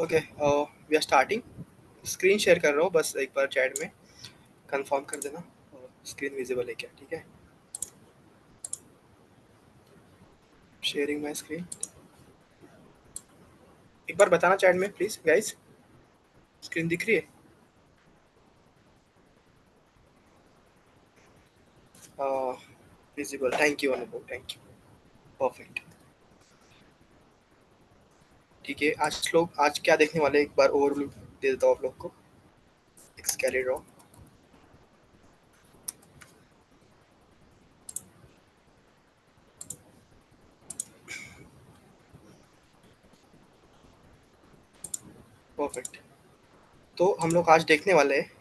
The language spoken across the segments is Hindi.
Okay, we are starting. Screen share कर रहा हूँ, बस एक बार चैट में कंफर्म कर देना स्क्रीन विजिबल है क्या। ठीक है, शेयरिंग माय स्क्रीन। एक बार बताना चैट में प्लीज गाइस, स्क्रीन दिख रही है? विजिबल, थैंक यू अनुभव, थैंक यू। परफेक्ट। ठीक है, आज क्या देखने वाले हैं, एक बार ओवरव्यू दे देता हूँ आप लोग को। एक्सकैलिड्रॉ। परफेक्ट। तो हम लोग आज देखने वाले हैं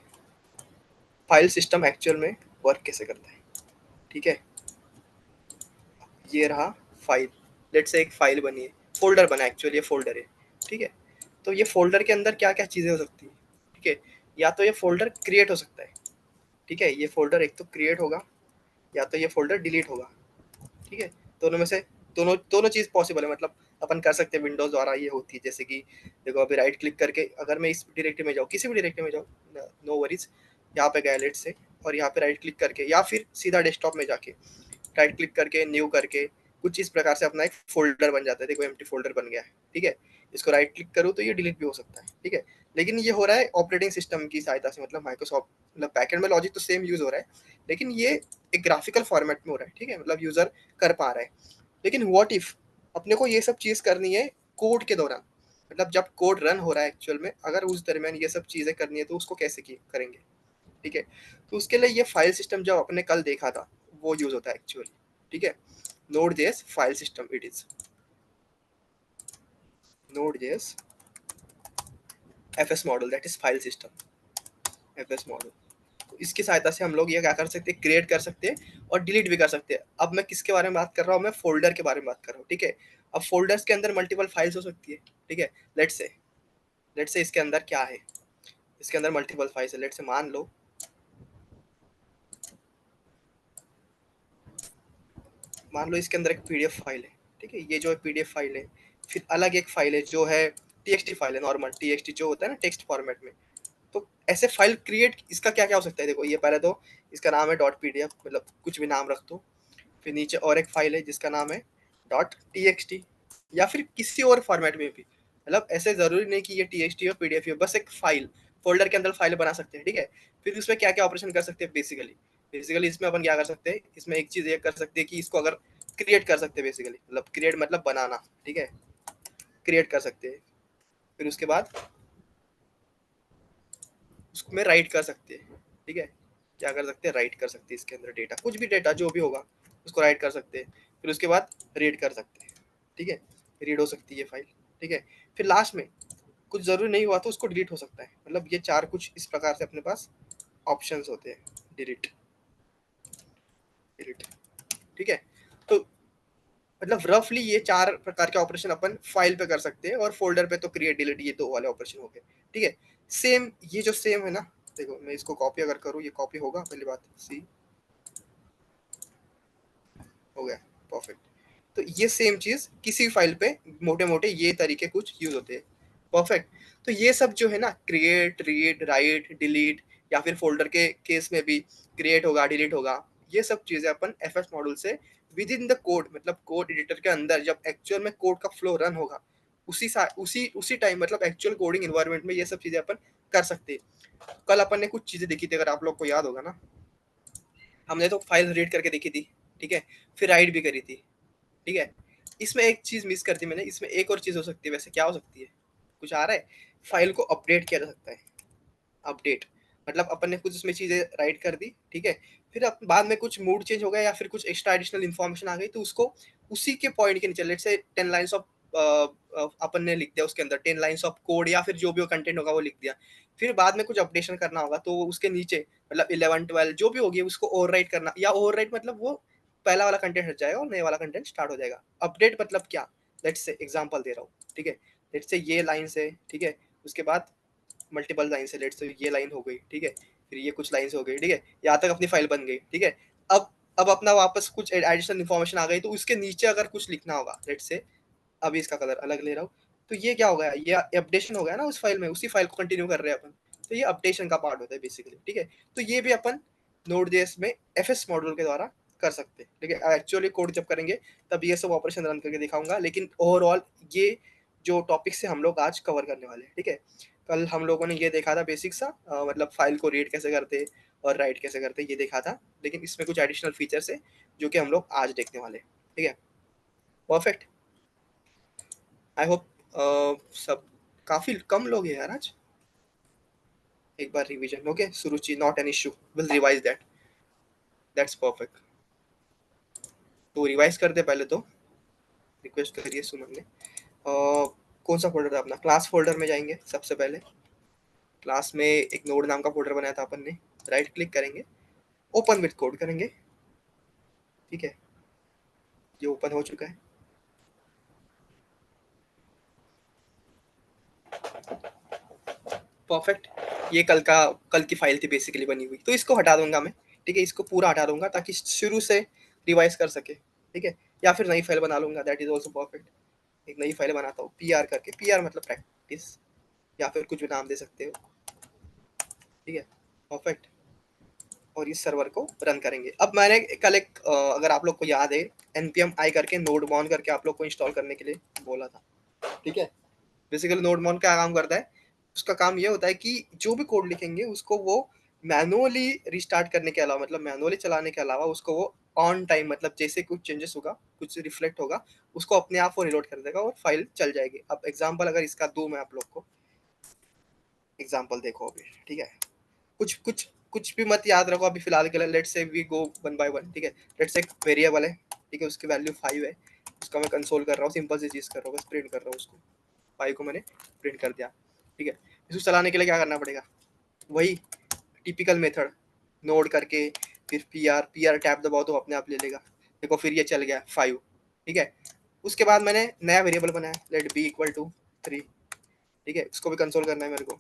फाइल सिस्टम एक्चुअल में वर्क कैसे करता है। ठीक है, ये रहा फाइल। लेट्स से एक फाइल बनी है, फोल्डर बना है, एक्चुअली ये फोल्डर है। ठीक है, तो ये फोल्डर के अंदर क्या क्या चीज़ें हो सकती है। ठीक है, या तो ये फोल्डर क्रिएट हो सकता है। ठीक है, ये फोल्डर एक तो क्रिएट होगा, या तो ये फोल्डर डिलीट होगा। ठीक है, दोनों में से दोनों दोनों चीज़ पॉसिबल है। मतलब अपन कर सकते हैं, विंडोज़ द्वारा ये होती है। जैसे कि देखो, अभी राइट क्लिक करके अगर मैं इस डायरेक्टरी में जाऊँ, किसी भी डायरेक्टरी में जाऊँ, नो वरीज, यहाँ पे गया लेट से, और यहाँ पे राइट क्लिक करके या फिर सीधा डेस्कटॉप में जाके राइट क्लिक करके न्यू करके कुछ इस प्रकार से अपना एक फोल्डर बन जाता है। देखो, एम्प्टी फोल्डर बन गया है। ठीक है, इसको राइट क्लिक करूँ तो ये डिलीट भी हो सकता है। ठीक है, लेकिन ये हो रहा है ऑपरेटिंग सिस्टम की सहायता से, मतलब माइक्रोसॉफ्ट, मतलब बैकएंड में लॉजिक तो सेम यूज हो रहा है, लेकिन ये एक ग्राफिकल फॉर्मेट में हो रहा है। ठीक है, मतलब यूजर कर पा रहा है। लेकिन व्हाट इफ अपने को ये सब चीज करनी है कोड के दौरान, मतलब जब कोड रन हो रहा है एक्चुअल में, अगर उस दरमियान ये सब चीजें करनी है तो उसको कैसे की करेंगे। ठीक है, तो उसके लिए ये फाइल सिस्टम जो अपने कल देखा था वो यूज होता है एक्चुअली। ठीक है, node JS file system it is, node JS FS model, that is file system FS model. तो इसकी सहायता से हम लोग ये क्या कर सकते हैं, क्रिएट कर सकते हैं और डिलीट भी कर सकते हैं। अब मैं किसके बारे में बात कर रहा हूँ, मैं फोल्डर के बारे में बात कर रहा हूँ। ठीक है, अब फोल्डर्स के अंदर मल्टीपल फाइल्स हो सकती है। ठीक है, लेट्स से इसके अंदर क्या है, इसके अंदर मल्टीपल फाइल्स है। लेट्स से मान लो इसके अंदर एक पीडीएफ फाइल है। ठीक है, ये जो है पीडीएफ फाइल है। फिर अलग एक फाइल है जो है टीएक्सटी फाइल है, नॉर्मल टीएक्सटी जो होता है ना टेक्स्ट फॉर्मेट में। तो ऐसे फाइल क्रिएट इसका क्या क्या हो सकता है, देखो ये पहले तो इसका नाम है डॉट पीडीएफ, मतलब कुछ भी नाम रख दो। फिर नीचे और एक फाइल है जिसका नाम है डॉट टीएक्सटी, या फिर किसी और फॉर्मेट में भी। मतलब ऐसे जरूरी नहीं कि ये टीएक्सटी हो पीडीएफ हो, बस एक फाइल, फोल्डर के अंदर फाइल बना सकते हैं। ठीक है, फिर उसमें क्या क्या ऑपरेशन कर सकते हैं बेसिकली। बेसिकली इसमें अपन क्या कर सकते हैं, इसमें एक चीज ये कर सकते हैं कि इसको अगर क्रिएट कर सकते हैं बेसिकली, मतलब क्रिएट मतलब बनाना। ठीक है, क्रिएट कर सकते हैं। फिर उसके बाद उसको में राइट कर सकते हैं। ठीक है, क्या कर सकते हैं, राइट कर सकते हैं इसके अंदर डेटा, कुछ भी डेटा जो भी होगा उसको राइट कर सकते हैं। फिर उसके बाद रीड कर सकते हैं। ठीक है, रीड हो सकती है फाइल। ठीक है, फिर लास्ट में कुछ जरूरी नहीं हुआ तो उसको डिलीट हो सकता है। मतलब ये चार कुछ इस प्रकार से अपने पास ऑप्शंस होते हैं, डिलीट, डिलीट। ठीक है, तो मतलब रफली ये चार प्रकार के ऑपरेशन अपन फाइल पे कर सकते हैं, और फोल्डर पे तो क्रिएट डिलीट, ये दो वाले ऑपरेशन हो गए। ठीक है, सेम ये जो सेम है ना, देखो मैं इसको कॉपी अगर करूँ, ये कॉपी होगा, पहली बात सी हो गया। परफेक्ट। तो ये सेम चीज किसी फाइल पे मोटे मोटे ये तरीके कुछ यूज होते हैं। परफेक्ट। तो ये सब जो है ना, क्रिएट, रीड, राइट, डिलीट, या फिर फोल्डर के केस में भी क्रिएट होगा, डिलीट होगा, ये सब चीजें अपन एफएस मॉड्यूल से विद इन द कोड, मतलब कोड एडिटर के अंदर जब एक्चुअल में कोड का फ्लो रन होगा, उसी टाइम, मतलब एक्चुअल कोडिंग इन्वायरमेंट में ये सब चीजें अपन कर सकते हैं। कल अपन ने कुछ चीजें देखी थी, अगर आप लोग को याद होगा ना, हमने तो फाइल रीड करके देखी थी। ठीक है, फिर राइट भी करी थी। ठीक है, इसमें एक चीज मिस कर दी मैंने, इसमें एक और चीज हो सकती है। वैसे क्या हो सकती है, कुछ आ रहा है, फाइल को अपडेट किया जा सकता है। अपडेट मतलब अपन ने कुछ उसमें चीजें राइट कर दी। ठीक है, फिर बाद में कुछ मूड चेंज हो गया या फिर कुछ एक्स्ट्रा एडिशनल इन्फॉर्मेशन आ गई, तो उसको उसी के पॉइंट के नीचे, लेट्स से 10 लाइन्स ऑफ अपन ने लिख दिया उसके अंदर, 10 लाइन्स ऑफ कोड या फिर जो भी कंटेंट होगा वो लिख दिया। फिर बाद में कुछ अपडेशन करना होगा तो उसके नीचे, मतलब 11 12 जो भी होगी उसको ओवरराइट करना, या ओवरराइट मतलब वो पहला वाला कंटेंट हट जाएगा और नया वाला कंटेंट स्टार्ट हो जाएगा। अपडेट मतलब क्या, लेट्स से एग्जांपल दे रहा हूँ। ठीक है, लेट्स से ये लाइन से, ठीक है, उसके बाद मल्टीपल लाइन से, लेट्स से ये लाइन हो गई। ठीक है, फिर ये कुछ लाइन्स हो गई। ठीक है, यहाँ तक अपनी फाइल बन गई। ठीक है, अब अपना वापस कुछ एडिशनल इन्फॉर्मेशन आ गई, तो उसके नीचे अगर कुछ लिखना होगा, लेट्स से अभी इसका कलर अलग ले रहा हूँ, तो ये क्या हो गया, ये अपडेशन हो गया ना उस फाइल में, उसी फाइल को कंटिन्यू कर रहे हैं अपन। तो ये अपडेशन का पार्ट होता है बेसिकली, ठीक है। तो ये भी अपन नोड जेएस में एफएस मॉड्यूल के द्वारा कर सकते हैं, ठीक है। एक्चुअली कोड जब करेंगे तब ये सब ऑपरेशन रन करके दिखाऊंगा, लेकिन ओवरऑल ये जो टॉपिक से हम लोग आज कवर करने वाले हैं, ठीक है। कल हम लोगों ने ये देखा था बेसिक सा, मतलब फाइल को रीड कैसे करते और राइट कैसे करते ये देखा था, लेकिन इसमें कुछ एडिशनल फीचर्स है जो कि हम लोग आज देखने वाले हैं, ठीक है। परफेक्ट। आई होप सब काफी कम लोग हैं यार आज। एक बार revision, okay Suruchi, not an issue, will revise that, that's perfect. तो रिवाइज करते पहले तो, रिक्वेस्ट करिए सुमन ने। कौन सा फोल्डर था अपना, क्लास फोल्डर में जाएंगे सबसे पहले। क्लास में एक नोड नाम का फोल्डर बनाया था अपन ने, राइट क्लिक करेंगे, ओपन विद कोड करेंगे, ठीक है। ये ओपन हो चुका है। परफेक्ट। ये कल की फाइल थी बेसिकली बनी हुई, तो इसको हटा दूंगा मैं, ठीक है। इसको पूरा हटा दूंगा ताकि शुरू से रिवाइज कर सके, ठीक है। या फिर नई फाइल बना लूंगा, दैट इज ऑल्सो परफेक्ट। एक नई फाइल बनाता हूँ पी आर करके, पी आर मतलब प्रैक्टिस, या फिर कुछ भी नाम दे सकते हो, ठीक है। परफेक्ट। और इस सर्वर को रन करेंगे। अब मैंने कल एक अगर आप लोग को याद है, npm i करके नोड मॉन करके आप लोग को इंस्टॉल करने के लिए बोला था, ठीक है। बेसिकली नोड मॉन क्या काम करता है, उसका काम ये होता है कि जो भी कोड लिखेंगे उसको वो मैनुअली रिस्टार्ट करने के अलावा, मतलब मैनुअली चलाने के अलावा, उसको वो ऑन टाइम, मतलब जैसे कुछ चेंजेस होगा, कुछ रिफ्लेक्ट होगा, उसको अपने आप वो रिलोड कर देगा और फाइल चल जाएगी। अब एग्जांपल अगर इसका दूं मैं आप लोग को, एग्जांपल देखो अभी, ठीक है। कुछ कुछ कुछ भी मत याद रखो अभी फिलहाल के लिए, let's say we go one by one, ठीक है। लेट्स से एक वेरिएबल है, ठीक है, उसकी वैल्यू 5 है, उसका मैं कंसोल कर रहा हूँ, सिंपल सी चीज कर रहा हूँ, बस प्रिंट कर रहा हूँ उसको, 5 को मैंने प्रिंट कर दिया, ठीक है। इसको चलाने के लिए क्या करना पड़ेगा, वही टिपिकल मेथड, नोड करके फिर पी आर टैब दबाओ तो अपने आप ले लेगा, देखो फिर ये चल गया 5, ठीक है। उसके बाद मैंने नया वेरिएबल बनाया, लेट बी इक्वल टू 3, ठीक है। इसको भी कंसोल करना है मेरे को,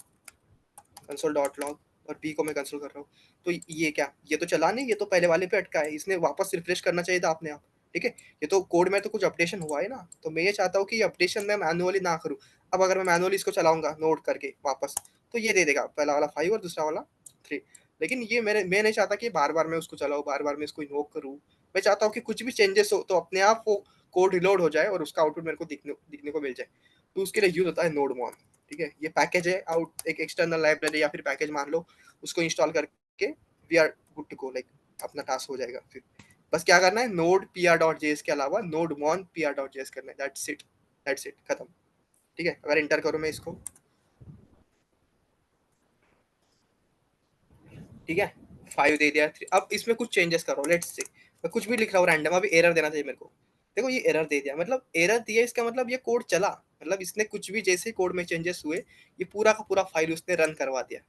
कंसोल डॉट लॉग, और बी को मैं कंसोल कर रहा हूँ। तो ये क्या, ये तो चला नहीं, ये तो पहले वाले पे अटका है, इसने वापस रिफ्रेश करना चाहिए था अपने आप, ठीक है। ये तो कोड में तो कुछ अपडेशन हुआ है ना, तो मैं ये चाहता हूँ कि ये अपडेशन मैं मैनुअली ना करूँ। अब अगर मैं मैनुअली इसको चलाऊंगा नोट करके वापस, तो ये दे देगा पहला वाला 5 और दूसरा वाला 3। लेकिन ये मैं नहीं चाहता कि बार बार मैं उसको चलाऊँ, बार बार मैं इसको इन्वोक करूँ। मैं चाहता हूँ कि कुछ भी चेंजेस हो तो अपने आप वो कोड रिलोड हो जाए और उसका आउटपुट मेरे को दिखने को मिल जाए। तो उसके लिए यूज होता है नोड मॉन, ठीक है। ये पैकेज है, आउट एक एक्सटर्नल लाइब्रेरी या फिर पैकेज मान लो, उसको इंस्टॉल करके we are good to go, like अपना टास्क हो जाएगा। फिर बस क्या करना है, node P R dot JS के अलावा nodemon P R dot JS करना है, दैट्स इट, खत्म, ठीक है। अगर इंटर करो मैं इसको, ठीक है, 5 दे दिया 3। अब इसमें कुछ चेंजेस करो, लेट्स से मैं कुछ भी लिख रहा हूँ रैंडम, अभी एरर देना चाहिए मेरे को, देखो ये एरर दे दिया, मतलब एरर दिया इसका मतलब ये कोड चला, मतलब इसने कुछ भी जैसे कोड में चेंजेस हुए, ये पूरा का पूरा फाइल उसने रन करवा दिया,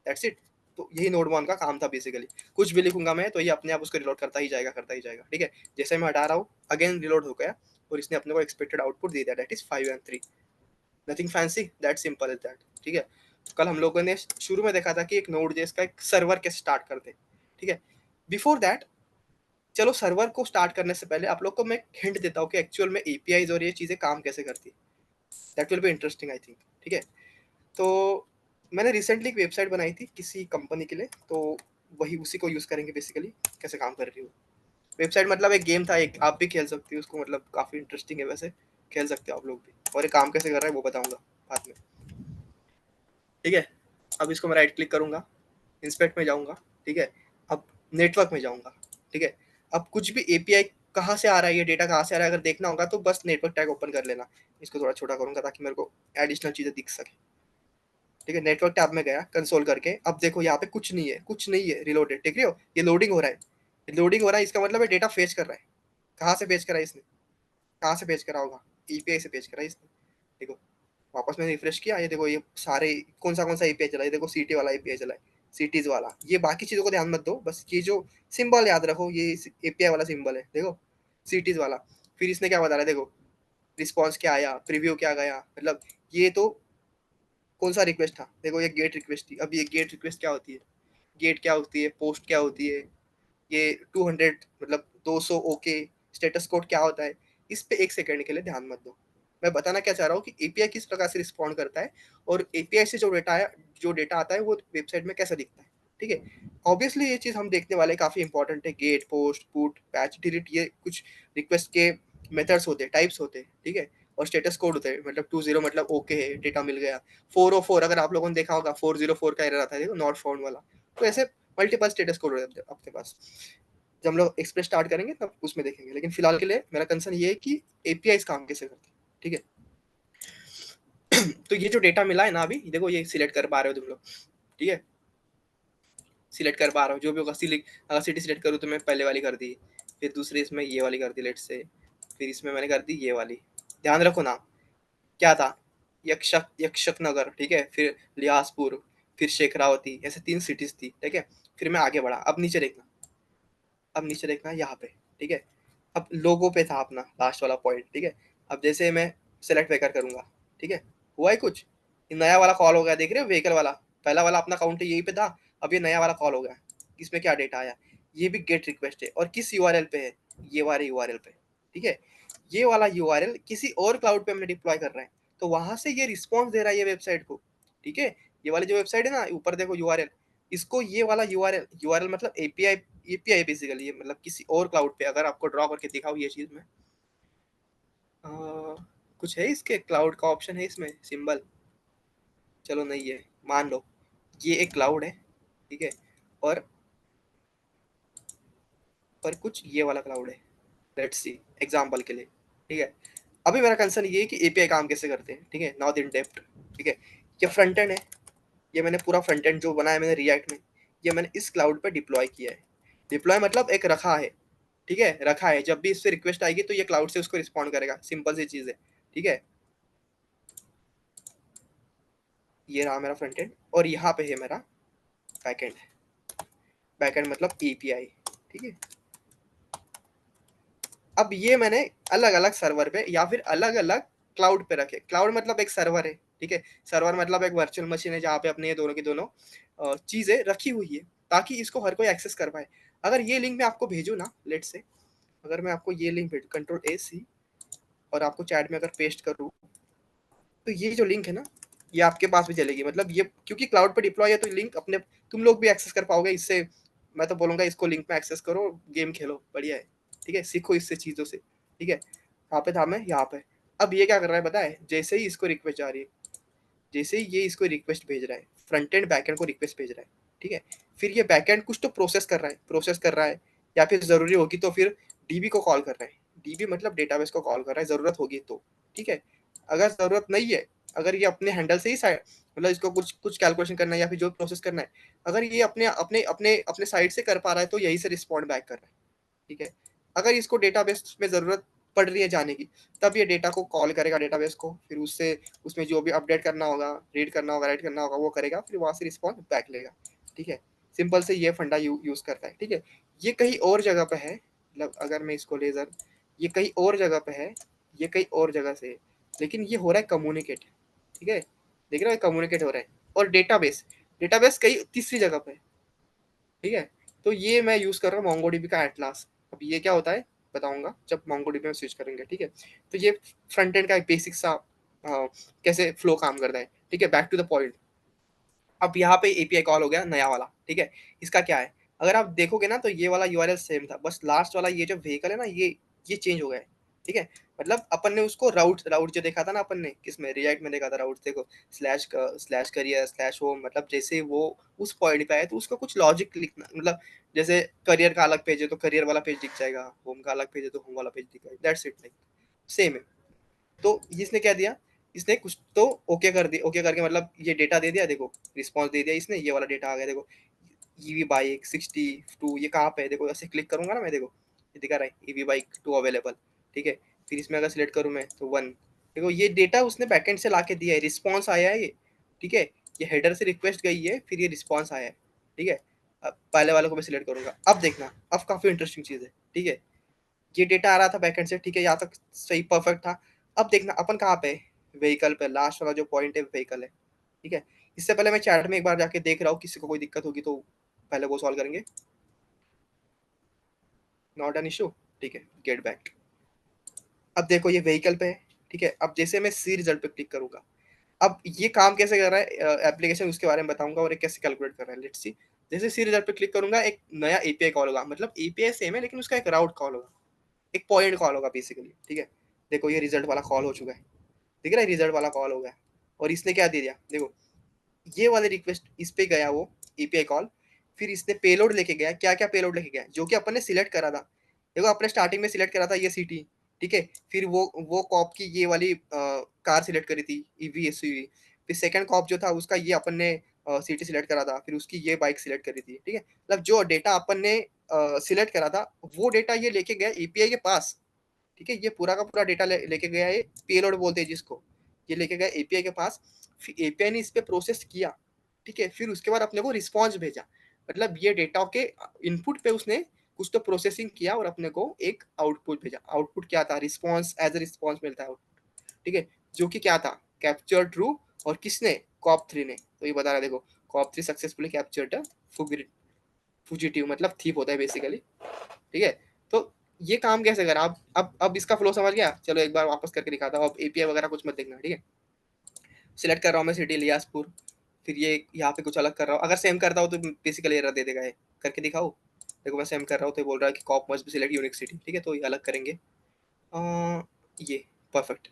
दैट्स इट। तो यही नोड वन का काम था बेसिकली। कुछ भी लिखूंगा मैं तो ये अपने आप उसको रिलोड करता ही जाएगा, ठीक है। जैसे मैं हटा रहा हूँ अगेन रिलोड हो गया, और इसने अपने को एक्सपेक्टेड आउटपुट दे दिया, that is 5 and 3, nothing fancy, that simple is that, ठीक है। तो कल हम लोगों ने शुरू में देखा था कि एक नोड जेएस का एक सर्वर कैसे स्टार्ट करते हैं, ठीक है। बिफोर दैट, चलो सर्वर को स्टार्ट करने से पहले आप लोग को मैं हिंट देता हूँ कि एक्चुअल में एपीआईज और ये चीजें काम कैसे करती है, that will be interesting I think, ठीक है। तो मैंने रिसेंटली एक वेबसाइट बनाई थी किसी कंपनी के लिए, तो वही उसी को यूज करेंगे बेसिकली, कैसे काम कर रही हो वेबसाइट, मतलब एक गेम था, एक आप भी खेल सकते हो उसको, मतलब काफी इंटरेस्टिंग है वैसे, खेल सकते हो आप लोग भी, और ये काम कैसे कर रहा है वो बताऊंगा बाद में, ठीक है। अब इसको मैं राइट क्लिक करूंगा, इंस्पेक्ट में जाऊंगा, ठीक है। अब नेटवर्क में जाऊंगा, ठीक है। अब कुछ भी एपीआई कहाँ से आ रहा है, ये डेटा कहाँ से आ रहा है, अगर देखना होगा तो बस नेटवर्क टैग ओपन कर लेना। इसको थोड़ा छोटा करूंगा ताकि मेरे को एडिशनल चीजें दिख सके, ठीक है। नेटवर्क टैब में गया कंसोल करके, अब देखो यहाँ पे कुछ नहीं है रिलोडेड, देख रहे हो ये लोडिंग हो रहा है, लोडिंग हो रहा है, इसका मतलब ये डेटा फेच कर रहा है। कहाँ से फेच करा है इसने, कहाँ से फेच करा होगा, ईपीआई से फेच करा है इसने, देखो। वापस मैंने रिफ्रेश किया, ये देखो ये सारे कौन सा एपीआई चला है, देखो सीटी वाला एपीआई चला है, सिटीज वाला। ये बाकी चीजों को ध्यान मत दो, बस ये जो सिंबल याद रखो, ये एपीआई वाला सिंबल है, देखो सिटीज वाला। फिर इसने क्या बता रहा है, देखो रिस्पॉन्स क्या आया, प्रीव्यू क्या गया, मतलब ये तो कौन सा रिक्वेस्ट था, देखो ये गेट रिक्वेस्ट थी। अब ये गेट रिक्वेस्ट क्या होती है, गेट क्या होती है, पोस्ट क्या होती है, ये 200 मतलब 200 ओके, स्टेटस कोड क्या होता है, इस पे एक सेकंड के लिए ध्यान मत दो। मैं बताना क्या चाह रहा हूँ कि एपीआई किस प्रकार से रिस्पॉन्ड करता है और एपीआई से जो डेटा आता है वो वेबसाइट में कैसा दिखता है, ठीक है? ऑब्वियसली ये चीज़ हम देखने वाले काफ़ी इंपॉर्टेंट है, get, post, put, patch, delete, ये कुछ रिक्वेस्ट के मेथड्स होते हैं, टाइप्स होते हैं, ठीक है? और स्टेटस कोड होते हैं, मतलब 20 मतलब ओके है, डेटा मिल गया। 404 अगर आप लोगों ने देखा होगा, 404 का एरर आता है, देखो नॉट फाउंड वाला। तो ऐसे मल्टीपल स्टेटस कोड होते हैं आपके पास। जब हम लोग एक्सप्रेस स्टार्ट करेंगे तब उसमें देखेंगे, लेकिन फिलहाल के लिए मेरा कंसर्न ये है कि एपीआई काम कैसे करते हैं, ठीक है? तो ये जो डेटा मिला है ना अभी, देखो ये सिलेक्ट कर पा रहे हो तुम लोग, ठीक है? सिलेक्ट कर पा रहा हूँ जो भी होगा। अगर सिटी सिलेक्ट करूँ तो मैं पहले वाली कर दी, फिर दूसरी इसमें ये वाली कर दी लेट से, फिर इसमें मैंने कर दी ये वाली। ध्यान रखो ना, क्या था, यक्षक नगर, ठीक है, फिर लिहासपुर, फिर शेखरावती, ऐसे 3 सिटीज थी, ठीक है? फिर मैं आगे बढ़ा। अब नीचे देखना, अब नीचे देखना यहाँ पे, ठीक है? अब लोगो पे था अपना लास्ट वाला पॉइंट, ठीक है? अब जैसे मैं सेलेक्ट वेकर करूंगा, ठीक है, हुआ है कुछ, ये नया वाला कॉल हो गया, देख रहे हो व्हीकल वाला, पहला वाला अपना काउंट यहीं पे था, अब ये नया वाला कॉल हो गया। इसमें क्या डेटा आया, ये भी गेट रिक्वेस्ट है, और किस यूआरएल पे है, ये वाले यूआरएल पे, ठीक है? ये वाला यूआरएल किसी और क्लाउड पे हमने डिप्लॉय कर रहे हैं, तो वहां से ये रिस्पॉन्स दे रहा है ये वेबसाइट को, ठीक है? ये वाली जो वेबसाइट है ना, ऊपर देखो यूआरएल, इसको ये वाला यूआरएल, यूआरएल मतलब एपीआई, एपीआई बेसिकली ये मतलब किसी और क्लाउड पे, अगर आपको ड्रॉ करके दिखाऊं ये चीज में, अ, कुछ है इसके क्लाउड का ऑप्शन है इसमें सिंबल, चलो नहीं है, मान लो ये एक क्लाउड है, ठीक है? और कुछ ये वाला क्लाउड है, लेट्स सी एग्जांपल के लिए, ठीक है? अभी मेरा कंसर्न ये है कि एपीआई काम कैसे करते हैं, ठीक है? नॉट इन डेप्थ, ठीक है? ये फ्रंट एंड है, ये मैंने पूरा फ्रंट एंड जो बनाया मैंने रिएक्ट में, ये मैंने इस क्लाउड पे डिप्लॉय किया है। डिप्लॉय मतलब एक रखा है, ठीक है, रखा है, जब भी इससे रिक्वेस्ट आएगी तो ये क्लाउड से उसको रिस्पॉन्ड करेगा, सिंपल सी चीज है, ठीक है? ये रहा मेरा फ्रंट एंड, और यहाँ पे है मेरा बैक एंड। बैक एंड मतलब एपीआई, ठीक है? अब ये मैंने अलग अलग सर्वर पे या फिर अलग अलग क्लाउड पे रखे। क्लाउड मतलब एक सर्वर है, ठीक है? सर्वर मतलब एक वर्चुअल मशीन है जहाँ पे अपने ये दोनों की दोनों चीजें रखी हुई है, ताकि इसको हर कोई एक्सेस कर पाए। अगर ये लिंक मैं आपको भेजू ना, लेट से अगर मैं आपको ये लिंक भेजू, Ctrl+C, और आपको चैट में अगर पेस्ट करूँ, तो ये जो लिंक है ना, ये आपके पास भी चलेगी, मतलब ये क्योंकि क्लाउड पे डिप्लॉय है तो लिंक अपने तुम लोग भी एक्सेस कर पाओगे इससे। मैं तो बोलूंगा इसको लिंक में एक्सेस करो, गेम खेलो, बढ़िया है, ठीक है? सीखो इससे चीजों से, ठीक है? यहाँ पे था मैं, यहाँ पे। अब ये क्या कर रहा है पता है, जैसे ही इसको रिक्वेस्ट जा रही है, जैसे ही ये इसको रिक्वेस्ट भेज रहा है, फ्रंट एंड बैक एंड को रिक्वेस्ट भेज रहा है, ठीक है? फिर ये बैक एंड कुछ तो प्रोसेस कर रहा है, या फिर जरूरी होगी तो फिर डीबी को कॉल कर रहा है। डीबी मतलब डेटाबेस को कॉल कर रहा है, जरूरत होगी तो, ठीक है? अगर जरूरत नहीं है, अगर ये अपने हैंडल से ही साइड, मतलब इसको कुछ कुछ कैलकुलेशन करना है या फिर जो प्रोसेस करना है, अगर ये अपने अपने अपने अपने साइड से कर पा रहा है तो यही से रिस्पॉन्ड बैक कर रहा है, ठीक है? अगर इसको डेटाबेस में ज़रूरत पड़ रही है जाने की, तब ये डेटा को कॉल करेगा डेटाबेस को, फिर उससे उसमें जो भी अपडेट करना होगा, रीड करना होगा, राइट करना होगा, वो करेगा, फिर वहाँ से रिस्पॉन्स बैक लेगा, ठीक है? सिंपल से ये फंडा यूज़ करता है, ठीक है? ये कहीं और जगह पे है, मतलब अगर मैं इसको लेज़र, ये कहीं और जगह पे है, ये कहीं और जगह से है, लेकिन ये हो रहा है कम्युनिकेट, ठीक है? देख रहे हो कम्युनिकेट हो रहा है। और डेटाबेस, डेटाबेस कहीं तीसरी जगह पे है, ठीक है? तो ये मैं यूज कर रहा हूँ मोंगोडीबी का एटलास। अब ये क्या होता है बताऊंगा जब मोंगोडीबी में स्विच करेंगे, ठीक है? तो ये फ्रंट एंड का एक बेसिक सा कैसे फ्लो काम करता है, ठीक है? Back to the point. अब यहाँ पे एपीआई कॉल हो गया नया वाला, ठीक है? इसका क्या है, अगर आप देखोगे ना तो ये वाला यूआरएल सेम था, बस लास्ट वाला ये जो व्हीकल है ना, ये चेंज हो गया है, ठीक है? मतलब अपन ने उसको राउट राउट जो देखा था ना, अपन ने किसमें रिएक्ट में देखा था राउट, देखो स्लैश करियर स्लैश होम, मतलब जैसे वो उस पॉइंट पे आए तो उसका कुछ लॉजिक लिखना, मतलब जैसे करियर का अलग पेज है तो करियर वाला पेज दिख जाएगा, होम का अलग पेज है तो होम वाला पेज दिख जाएगा, दैट्स इट, लाइक सेम है। तो इसने क्या दिया, इसने कुछ तो ओके कर दिया, ओके करके मतलब ये डेटा दे दिया, देखो रिस्पॉन्स दे दिया इसने, ये वाला डेटा आ गया, देखो ईवी बाइक 62, ये कहाँ पे है, देखो ऐसे क्लिक करूंगा ना मैं, देखो ये दिखा रहा है ईवी बाइक 2 अवेलेबल, ठीक है? फिर इसमें अगर सिलेक्ट करूँ मैं तो 1, देखो ये डेटा उसने बैकएंड से लाके दिया है, रिस्पॉन्स आया है ये, ठीक है? ये हेडर से रिक्वेस्ट गई है, फिर ये रिस्पॉन्स आया है, ठीक है? अब पहले वाले को मैं सिलेक्ट करूंगा, अब देखना, अब काफी इंटरेस्टिंग चीज है, ठीक है? ये डेटा आ रहा था बैकएंड से, ठीक है, यहाँ तक सही परफेक्ट था। अब देखना अपन कहाँ पे, व्हीकल पे, लास्ट वाला जो पॉइंट है व्हीकल है, ठीक है? इससे पहले मैं चैट में एक बार जाके देख रहा हूँ, किसी को कोई दिक्कत होगी तो पहले वो सॉल्व करेंगे। नॉट एन इशू, ठीक है, गेट बैक। अब देखो ये व्हीकल पे है, ठीक है, अब जैसे मैं सी रिजल्ट पे क्लिक करूंगा, अब ये काम कैसे कर रहा है एप्लीकेशन, उसके बारे में बताऊंगा, और ये कैसे कैलकुलेट कर रहा है, लेट्स सी। जैसे सी रिजल्ट पे क्लिक करूंगा, एक नया एपीआई कॉल होगा, मतलब एपीआई सेम है लेकिन उसका एक राउट कॉल होगा, एक पॉइंट कॉल होगा बेसिकली, ठीक है। देखो ये रिजल्ट वाला कॉल हो चुका है, दिख रहा है, रिजल्ट वाला कॉल हो गया। और इसने क्या दे दिया, देखो ये वाले रिक्वेस्ट इस पे गया वो एपीआई कॉल, फिर इसने पेलोड लेके गया, क्या क्या पेलोड लेके गया, जो कि अपन ने सिलेक्ट करा था। देखो अपने स्टार्टिंग में सिलेक्ट करा था ये सिटी, ठीक है। फिर वो कॉप की ये वाली कार सिलेक्ट करी थी, ईवी एसयूवी। फिर सेकंड कॉप जो था उसका ये अपन ने सिटी सिलेक्ट करा था, फिर उसकी ये बाइक सिलेक्ट करी थी, ठीक है। मतलब जो डेटा अपन ने सिलेक्ट करा था, वो डेटा ये लेके गया एपीआई के पास, ठीक है। ये पूरा का पूरा डेटा लेके गया है, पेलोड बोलते हैं जिसको, ये लेके गया एपीआई के पास। फिर एपीआई ने इस पे प्रोसेस किया, ठीक है। फिर उसके बाद अपने को रिस्पॉन्स भेजा, मतलब ये डेटा के इनपुट पे उसने कुछ तो प्रोसेसिंग किया और अपने को एक आउटपुट भेजा। आउटपुट क्या था, रिस्पॉन्स, एज ए रिस्पॉन्स मिलता है, ठीक है। जो कि क्या था, कैप्चर ट्रू। और किसने, कॉप 3 ने। तो ये बता रहा है, देखो कॉप 3 सक्सेसफुली कैप्चर्ड फुजिटिव, मतलब थीप होता है बेसिकली, ठीक है। तो ये काम कैसे करा, अब इसका फ्लो समझ गया। चलो एक बार वापस करके दिखाता हूँ, अब एपीआई वगैरह कुछ मत देखना, ठीक है। सिलेक्ट कर रहा हूँ मैं सिटी इलियासपुर, फिर ये यहाँ पे कुछ अलग कर रहा हूँ, अगर सेम करता हूँ तो बेसिकली एरर दे देगा ये। करके दिखाओ, देखो मैं सेम कर रहा हूँ तो ये बोल रहा है कि cop must be select unique city, ठीक है। तो ये अलग करेंगे, ये परफेक्ट।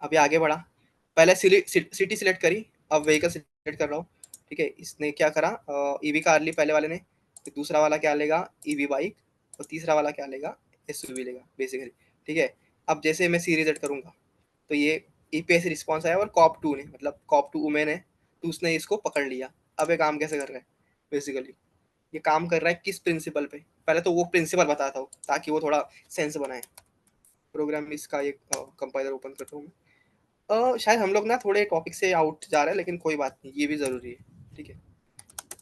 अभी आगे बढ़ा, पहले सिटी सिलेक्ट करी, अब व्हीकल सिलेक्ट कर रहा हूँ, ठीक है। इसने क्या करा, ईवी कार ली पहले वाले ने, फिर दूसरा वाला क्या लेगा, ईवी बाइक, और तीसरा वाला क्या लेगा, एसयूवी लेगा बेसिकली, ठीक है। अब जैसे मैं सी रिजेक्ट करूंगा, तो ये ईपीआई से रिस्पॉन्स आया, और कॉप 2 ने, मतलब कॉप 2 वुमेन है, तो उसने इसको पकड़ लिया। अब ये काम कैसे कर रहा है, बेसिकली ये काम कर रहा है किस प्रिंसिपल पे, पहले तो वो प्रिंसिपल बताता हूँ ताकि वो थोड़ा सेंस बनाए। प्रोग्राम इसका एक कंपाइलर ओपन करता हूँ मैं। शायद हम लोग ना थोड़े टॉपिक से आउट जा रहे हैं, लेकिन कोई बात नहीं, ये भी जरूरी है, ठीक है।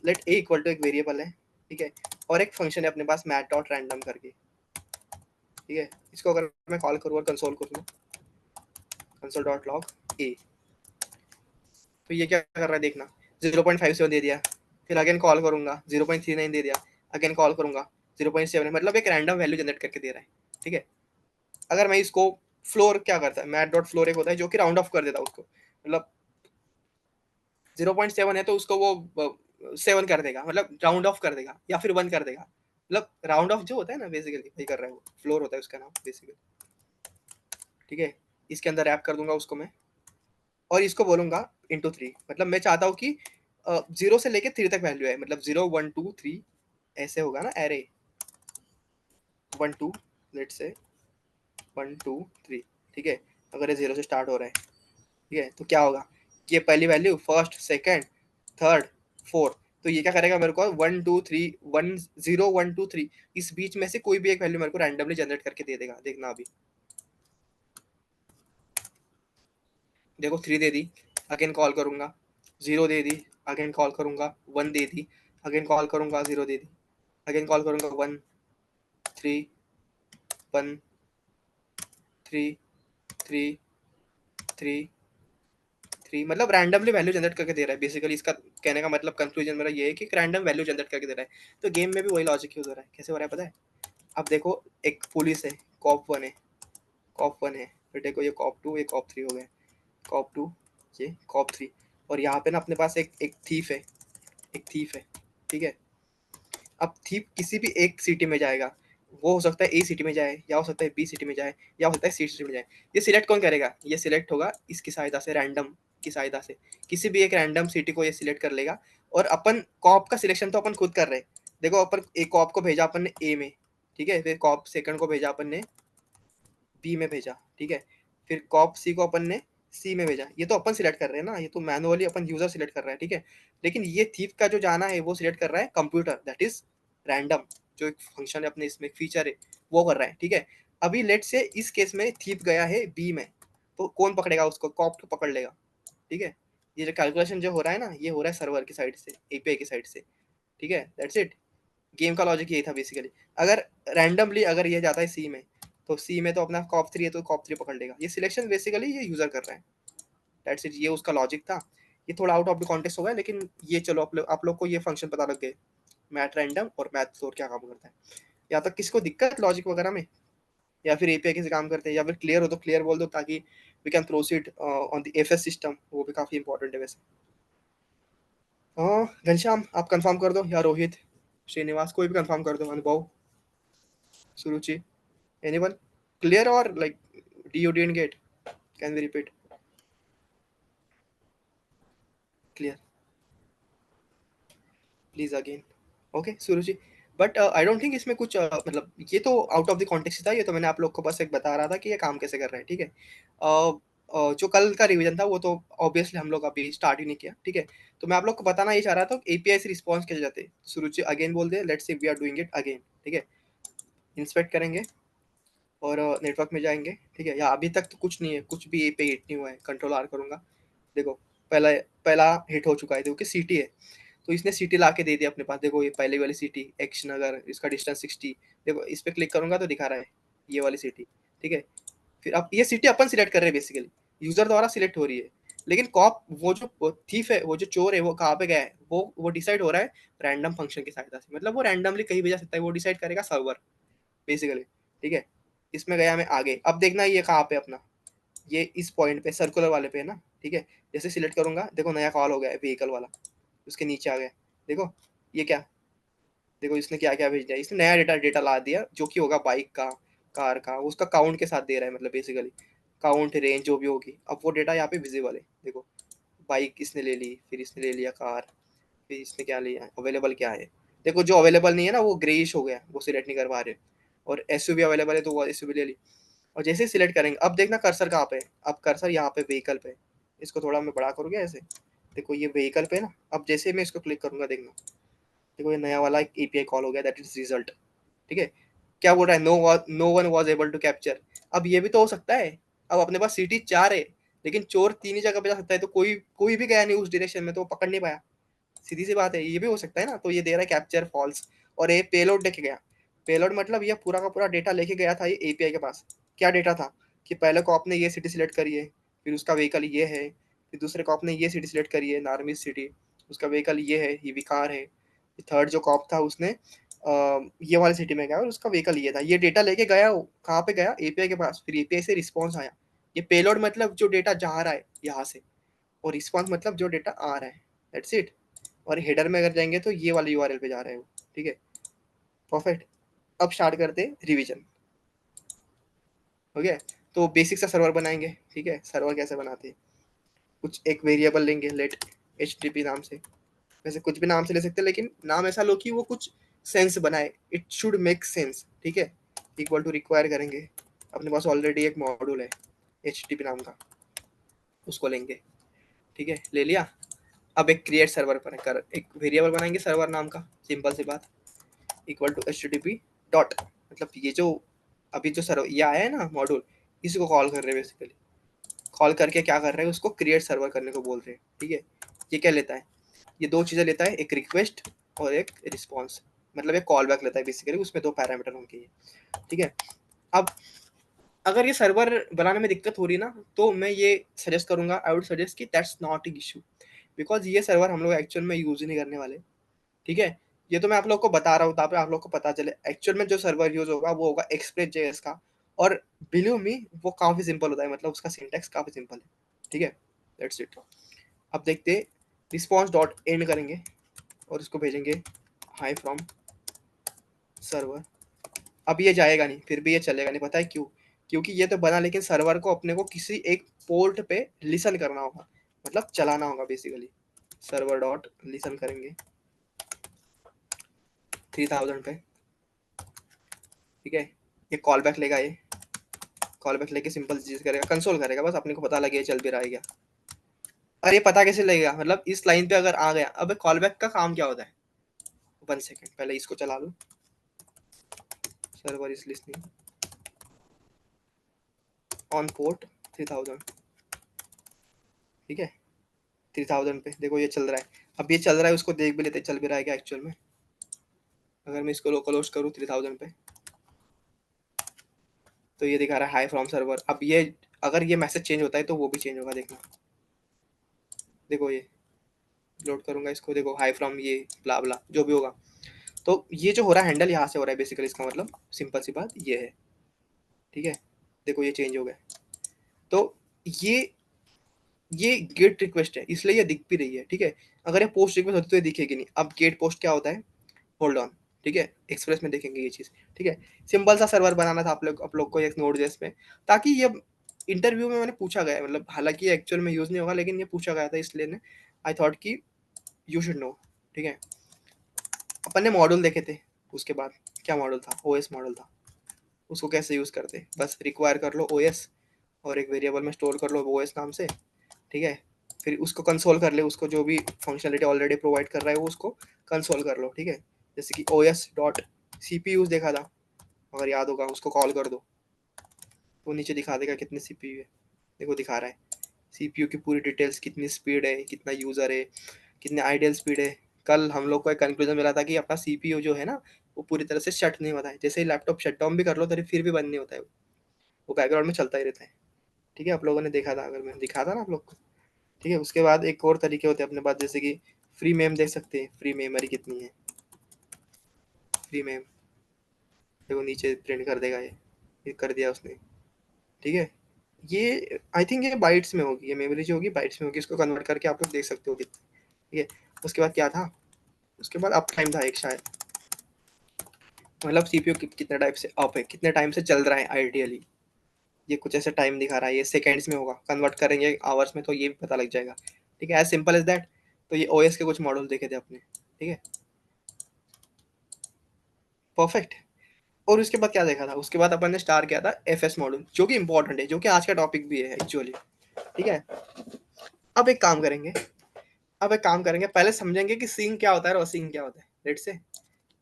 लेट ए इक्वल टू एक वेरिएबल है, ठीक है, और एक फंक्शन है अपने पास मैट डॉट रैंडम करके, ठीक है। इसको अगर मैं कॉल करूँ और कंसोल करूँ, कंसोल डॉट लॉग ए, तो ये क्या कर रहा है देखना, 0.57 दे दिया। फिर अगेन कॉल करूंगा, 0.39 दे दिया। अगेन कॉल करूंगा, 0.7, मतलब एक रैंडम वैल्यू जनरेट करके दे रहा है, ठीक है। अगर मैं इसको फ्लोर क्या करता है, मैट डॉट फ्लोर एक होता है जो कि राउंड ऑफ कर देता है उसको, मतलब 0.7 है तो उसको वो 7 कर देगा, मतलब राउंड ऑफ कर देगा, या फिर 1 कर देगा, मतलब राउंड ऑफ जो होता है ना बेसिकली वही कर रहा है वो, फ्लोर होता है उसका नाम बेसिकली, ठीक है। इसके अंदर रैप कर दूंगा उसको मैं, और इसको बोलूंगा इंटू 3, मतलब मैं चाहता हूँ कि 0 से लेके 3 तक वैल्यू है, मतलब 0 1 2 3 ऐसे होगा ना एरे, 1 2, लेट से 1 2 3, ठीक है। अगर ये 0 से स्टार्ट हो रहा है, ठीक है, तो क्या होगा कि ये पहली value first second third fourth, तो ये क्या करेगा मेरे को 1 2 3 1 0 1 2 3, इस बीच में से कोई भी एक वैल्यू मेरे को रैंडमली जनरेट करके दे देगा। देखना अभी, देखो 3 दे दी, अगेन कॉल करूंगा, 0 दे दी, अगेन कॉल करूंगा, 1 दे दी, अगेन कॉल करूंगा, 0 दे दी, अगेन कॉल करूंगा, 1 3 1 3 3 3, मतलब रैंडमली वैल्यू जनरेट करके दे रहा है बेसिकली। इसका कहने का मतलब कंक्लूजन मेरा ये है कि रैंडम वैल्यू जनरेट करके दे रहा है। तो गेम में भी वही लॉजिक यूज हो रहा है। कैसे हो रहा है पता है, अब देखो एक पुलिस है, कॉप 1 है, कॉप 1 है, फिर देखो ये कॉप 2, ये कॉप 3 हो गए, कॉप 2, ये कॉप 3, और यहाँ पे ना अपने पास एक एक थीफ है, एक थीफ है, ठीक है। अब थीप किसी भी एक सिटी में जाएगा, वो हो सकता है ए सिटी में जाए, या हो सकता है बी सिटी में जाए, या हो सकता है सी सिटी में जाए। ये सिलेक्ट कौन करेगा, ये सिलेक्ट होगा इसकी सहायता से, रैंडम की सहायता से, किसी भी एक रैंडम सिटी को ये सिलेक्ट कर लेगा। और अपन कॉप का सिलेक्शन तो अपन खुद कर रहे हैं। देखो अपन एक कॉप को भेजा अपन ने ए में, ठीक है, फिर कॉप सेकंड को भेजा अपन ने बी में भेजा, ठीक है, फिर कॉप सी को अपन ने सी में भेजा। ये तो अपन सिलेक्ट कर रहे हैं ना, ये तो मैनुअली अपन यूजर सिलेक्ट कर रहा है, ठीक है। लेकिन ये थीप का जो जाना है वो सिलेक्ट कर रहा है कंप्यूटर, दैट इज रैंडम, जो एक फंक्शन है अपने इसमें फीचर है वो कर रहा है, ठीक है। अभी लेट से इस केस में थीप गया है बी में, तो कौन पकड़ेगा उसको, कॉप तो पकड़ लेगा, ठीक है। ये जो कैलकुलेशन जो हो रहा है ना, ये हो रहा है सर्वर की साइड से, एपीआई की साइड से, ठीक है। दैट्स इट, गेम का लॉजिक यही था बेसिकली। अगर रैंडमली अगर ये जाता है सी में, तो सी में तो अपना कॉप 3 है तो कॉप 3 पकड़ लेगा। ये सिलेक्शन बेसिकली ये यूजर कर रहा है, दैट्स इट, ये उसका लॉजिक था। ये थोड़ा आउट ऑफ द कॉन्टेक्स्ट हो गया, लेकिन ये चलो आप लोग को ये फंक्शन पता लग गए, मैथ रैंडम और मैथ फ्लोर क्या काम करता है। या तो किसको दिक्कत लॉजिक वगैरह में, या फिर एपीआई कैसे काम करते हैं, या फिर क्लियर हो तो क्लियर बोल दो, ताकि we can proceed on the FS system, वो भी काफ़ी इंपॉर्टेंट है वैसे। घनश्याम आप कंफर्म कर दो, या रोहित, श्रीनिवास, कोई भी कंफर्म कर दो, अनुभव, सुरुचि, एनीवन, क्लियर और like D you didn't get, can we repeat, clear, please again, okay Suruchi. But I don't think इसमें कुछ मतलब ये तो आउट ऑफ द कॉन्टेक्स्ट था, ये तो मैंने आप लोग को बस एक बता रहा था कि ये काम कैसे कर रहा है, ठीक है। जो कल का रिवीजन था वो तो ऑब्वियसली हम लोग अभी स्टार्ट ही नहीं किया, ठीक है। तो मैं आप लोग को बताना ये चाह रहा था एपीआई से रिस्पॉन्स कैसे जाते हैं। सुरुचि अगेन बोल दे, let's see we are doing it again, ठीक है। इंस्पेक्ट करेंगे और नेटवर्क में जाएंगे, ठीक है। या अभी तक तो कुछ नहीं है, कुछ भी एपीआई हिट नहीं हुआ है, कंट्रोल आर करूंगा, देखो पहला पहला हिट हो चुका है, देखो कि सीटी है, तो इसने सीटी ला के दे दिया अपने पास, देखो ये पहले वाली सीटी एक्शन, अगर इसका डिस्टेंस 60, देखो इस पे क्लिक करूंगा तो दिखा रहा है ये वाली सीटी, ठीक है। फिर अब ये सीटी अपन सिलेक्ट कर रहे हैं बेसिकली, यूजर द्वारा सिलेक्ट हो रही है, लेकिन कॉप वो जो थीफ है, वो जो चोर है, वो कहाँ पे गया है, वो डिसाइड हो रहा है रैंडम फंक्शन की सहायता से, मतलब वो रैंडमली कहीं भी जा सकता है, वो डिसाइड करेगा सर्वर बेसिकली, ठीक है। इसमें गया मैं आगे, अब देखना ये कहाँ पे अपना, ये इस पॉइंट पे सर्कुलर वाले पे है ना, ठीक है। जैसे सिलेक्ट करूंगा देखो नया कॉल हो गया है व्हीकल वाला, उसके नीचे आ गया, देखो ये क्या, देखो इसने क्या क्या भेज दिया, इसने नया डेटा डेटा ला दिया जो कि होगा बाइक का, कार का, उसका काउंट के साथ दे रहा है, मतलब बेसिकली काउंट रेंज जो भी होगी, अब वो डेटा यहाँ पे विजिबल है, देखो बाइक इसने ले ली, फिर इसने ले लिया कार, फिर इसने क्या लिया, अवेलेबल क्या है, देखो जो अवेलेबल नहीं है ना वो ग्रेइश हो गया, वो सिलेक्ट नहीं कर पा रहे, और एसयूवी अवेलेबल है तो वो एसयूवी ले ली। और जैसे ही सिलेक्ट करेंगे अब देखना कर्सर कहाँ पे है, अब कर्सर यहाँ पे व्हीकल पे, इसको थोड़ा मैं बड़ा करूँगा ऐसे, देखो ये व्हीकल पे ना, अब जैसे मैं इसको क्लिक करूंगा देखना, देखो ये नया वाला एक एपीआई कॉल हो गया, दैट इज रिजल्ट, ठीक है। क्या बोल रहा है, no one was able to capture, अब ये भी तो हो सकता है, अब अपने पास सिटी 4 है, लेकिन चोर 3 ही जगह पे जा सकता है, तो कोई कोई भी गया नहीं उस डायरेक्शन में, तो वो पकड़ नहीं पाया, सीधी सी बात है, ये भी हो सकता है ना, तो ये दे रहा है कैप्चर फॉल्स, और ये पेलोड लेके गया, पेलोड मतलब ये पूरा का पूरा डेटा लेके गया था ये एपीआई के पास, क्या डेटा था कि पहले को आपने ये सिटी सिलेक्ट करी है, फिर उसका व्हीकल ये है, फिर दूसरे को आपने ये सिटी सिलेक्ट करी है नार्मिस सिटी, उसका व्हीकल ये है, ये विकार है, थर्ड जो कॉप था उसने ये वाली सिटी में गया और उसका व्हीकल ये था, ये डेटा लेके गया, कहाँ पे गया एपीआई के पास, फिर एपीआई से रिस्पॉन्स आया, ये पेलोड मतलब जो डेटा जा रहा है यहाँ से, और रिस्पॉन्स मतलब जो डेटा आ रहा है, दैट्स इट। और हेडर में अगर जाएंगे तो ये वाले यूआरएल पे जा रहे हो, ठीक है, परफेक्ट। अब स्टार्ट करते हैं रिवीजन, हो गया। तो बेसिक सा सर्वर बनाएंगे, ठीक है। सर्वर कैसे बनाते हैं, कुछ एक वेरिएबल लेंगे लेट एचटीटीपी नाम से, वैसे कुछ भी नाम से ले सकते हैं, लेकिन नाम ऐसा लो कि वो कुछ सेंस बनाए, इट शुड मेक सेंस, ठीक है। इक्वल टू रिक्वायर करेंगे, अपने पास ऑलरेडी एक मॉड्यूल है एचटीटीपी नाम का, उसको लेंगे, ठीक है, ले लिया। अब एक क्रिएट सर्वर पर कर एक वेरिएबल बनाएंगे सर्वर नाम का, सिंपल सी बात, equal to H T T P dot, मतलब ये जो अभी जो सर्वर ये आया है ना मॉड्यूल, इसी को कॉल कर रहे हैं बेसिकली, कॉल करके क्या कर रहे हैं, उसको क्रिएट सर्वर करने को बोल रहे हैं, ठीक है। ये क्या लेता है, ये दो चीज़ें लेता है, एक रिक्वेस्ट और एक रिस्पॉन्स, मतलब एक कॉल बैक लेता है बेसिकली, उसमें दो पैरामीटर होंगे ये, ठीक है। अब अगर ये सर्वर बनाने में दिक्कत हो रही है ना, तो मैं ये सजेस्ट करूंगा, आई वुड सजेस्ट कि that's not issue issue, because ये सर्वर हम लोग एक्चुअल में यूज ही नहीं करने वाले, ठीक है। ये तो मैं आप लोग को बता रहा हूँ ताकि आप लोग को पता चले, एक्चुअल में जो सर्वर यूज होगा वो होगा एक्सप्रेस जेएस का, और बिलीव मी वो काफी सिंपल होता है, मतलब उसका सिंटैक्स काफी सिंपल है, ठीक है, दैट्स इट। अब देखते हैं, रिस्पॉन्स डॉट एंड करेंगे और इसको भेजेंगे हाई फ्रॉम सर्वर। अब ये जाएगा नहीं, फिर भी ये चलेगा नहीं, पता है क्यों, क्योंकि ये तो बना, लेकिन सर्वर को अपने को किसी एक पोर्ट पे लिसन करना होगा, मतलब चलाना होगा बेसिकली, सर्वर डॉट लिसन करेंगे 3000 पे, ठीक है। ये कॉल बैक लेगा, ये कॉल बैक लेके सिंपल चीज करेगा, कंसोल करेगा, बस अपने को पता लगे चल भी रहा है क्या। अरे पता कैसे लगेगा, मतलब इस लाइन पे अगर आ गया, अब कॉल बैक का काम क्या होता है, 1 सेकेंड पहले इसको चला लो, server is listening on port 3000, ठीक है। 3000 पे देखो ये चल रहा है, अब ये चल रहा है, उसको देख भी लेते चल भी रहा है क्या एक्चुअल में। अगर मैं इसको लोकल होस्ट करूँ 3000 पे, तो ये दिखा रहा है हाई फ्रॉम सर्वर, अब ये अगर ये मैसेज चेंज होता है तो वो भी चेंज होगा, देखना, देखो ये लोड करूंगा इसको, देखो हाई फ्रॉम ये ब्ला ब्ला जो भी होगा, तो ये जो हो रहा है हैंडल यहाँ से हो रहा है बेसिकली, इसका मतलब सिंपल सी बात ये है, ठीक है। देखो ये चेंज हो गया, तो ये ये गेट रिक्वेस्ट है, इसलिए ये दिख भी रही है, ठीक है। अगर ये पोस्ट रिक्वेस्ट होती तो ये दिखेगी नहीं। अब गेट पोस्ट क्या होता है, होल्ड ऑन, ठीक है, एक्सप्रेस में देखेंगे ये चीज़, ठीक है। सिंपल सा सर्वर बनाना था आप लोग को एक नोड जेएस में, ताकि ये इंटरव्यू में मैंने पूछा गया है, मतलब हालांकि ये एक्चुअल में यूज़ नहीं होगा, लेकिन ये पूछा गया था, इसलिए ने आई थॉट कि यू शुड नो, ठीक है। अपन ने मॉड्यूल देखे थे, उसके बाद क्या मॉडल था, ओएस मॉडल था। उसको कैसे यूज़ करते, बस रिक्वायर कर लो ओएस और एक वेरिएबल में स्टोर कर लो ओएस नाम से, ठीक है। फिर उसको कंसोल कर ले, उसको जो भी फंक्शनलिटी ऑलरेडी प्रोवाइड कर रहा है वो उसको कंसोल कर लो, ठीक है। जैसे कि ओएस डॉट सीपीयू देखा था, अगर याद होगा, उसको कॉल कर दो तो नीचे दिखा देगा कितने सीपीयू है। देखो दिखा रहा है सीपीयू की पूरी डिटेल्स, कितनी स्पीड है, कितना यूज़र है, कितने आइडियल स्पीड है। कल हम लोग को एक कंक्लूजन मिला था कि अपना सीपीयू जो है ना, वो पूरी तरह से शट नहीं होता है। जैसे ही लैपटॉप शट डाउन भी कर लो तो फिर भी बंद नहीं होता है, वो बैकग्राउंड में चलता ही रहता है, ठीक है। आप लोगों ने देखा था, अगर मैं दिखा था ना आप लोग को, ठीक है। उसके बाद एक और तरीके होते हैं अपने पास, जैसे कि फ्री मेम देख सकते हैं, फ्री मेमोरी कितनी है, फ्री मेम देखो नीचे प्रिंट कर देगा ये कर दिया उसने, ठीक है। ये आई थिंक ये बाइट्स में होगी, ये मेमोरी जो होगी बाइट्स में होगी, इसको कन्वर्ट करके आप लोग देख सकते हो कितनी, ठीक है। उसके बाद क्या था, उसके बाद अप टाइम था एक शायद, मतलब सीपीयू कितने टाइप से अप है, कितने टाइम से चल रहा है आइडियली। ये कुछ ऐसे टाइम दिखा रहा है, ये सेकेंड्स में होगा, कन्वर्ट करेंगे आवर्स में तो ये भी पता लग जाएगा, ठीक है। As simple as that. तो ये ओएस के कुछ मॉडल देखे थे अपने, ठीक है, परफेक्ट। और उसके बाद क्या देखा था, उसके बाद अपन ने स्टार्ट किया था एफएस मॉडल, जो कि इंपॉर्टेंट है, जो कि आज का टॉपिक भी है एक्चुअली, ठीक है। अब एक काम करेंगे, अब एक काम करेंगे, पहले समझेंगे कि सींग क्या होता है और सींग क्या होता है। लेट से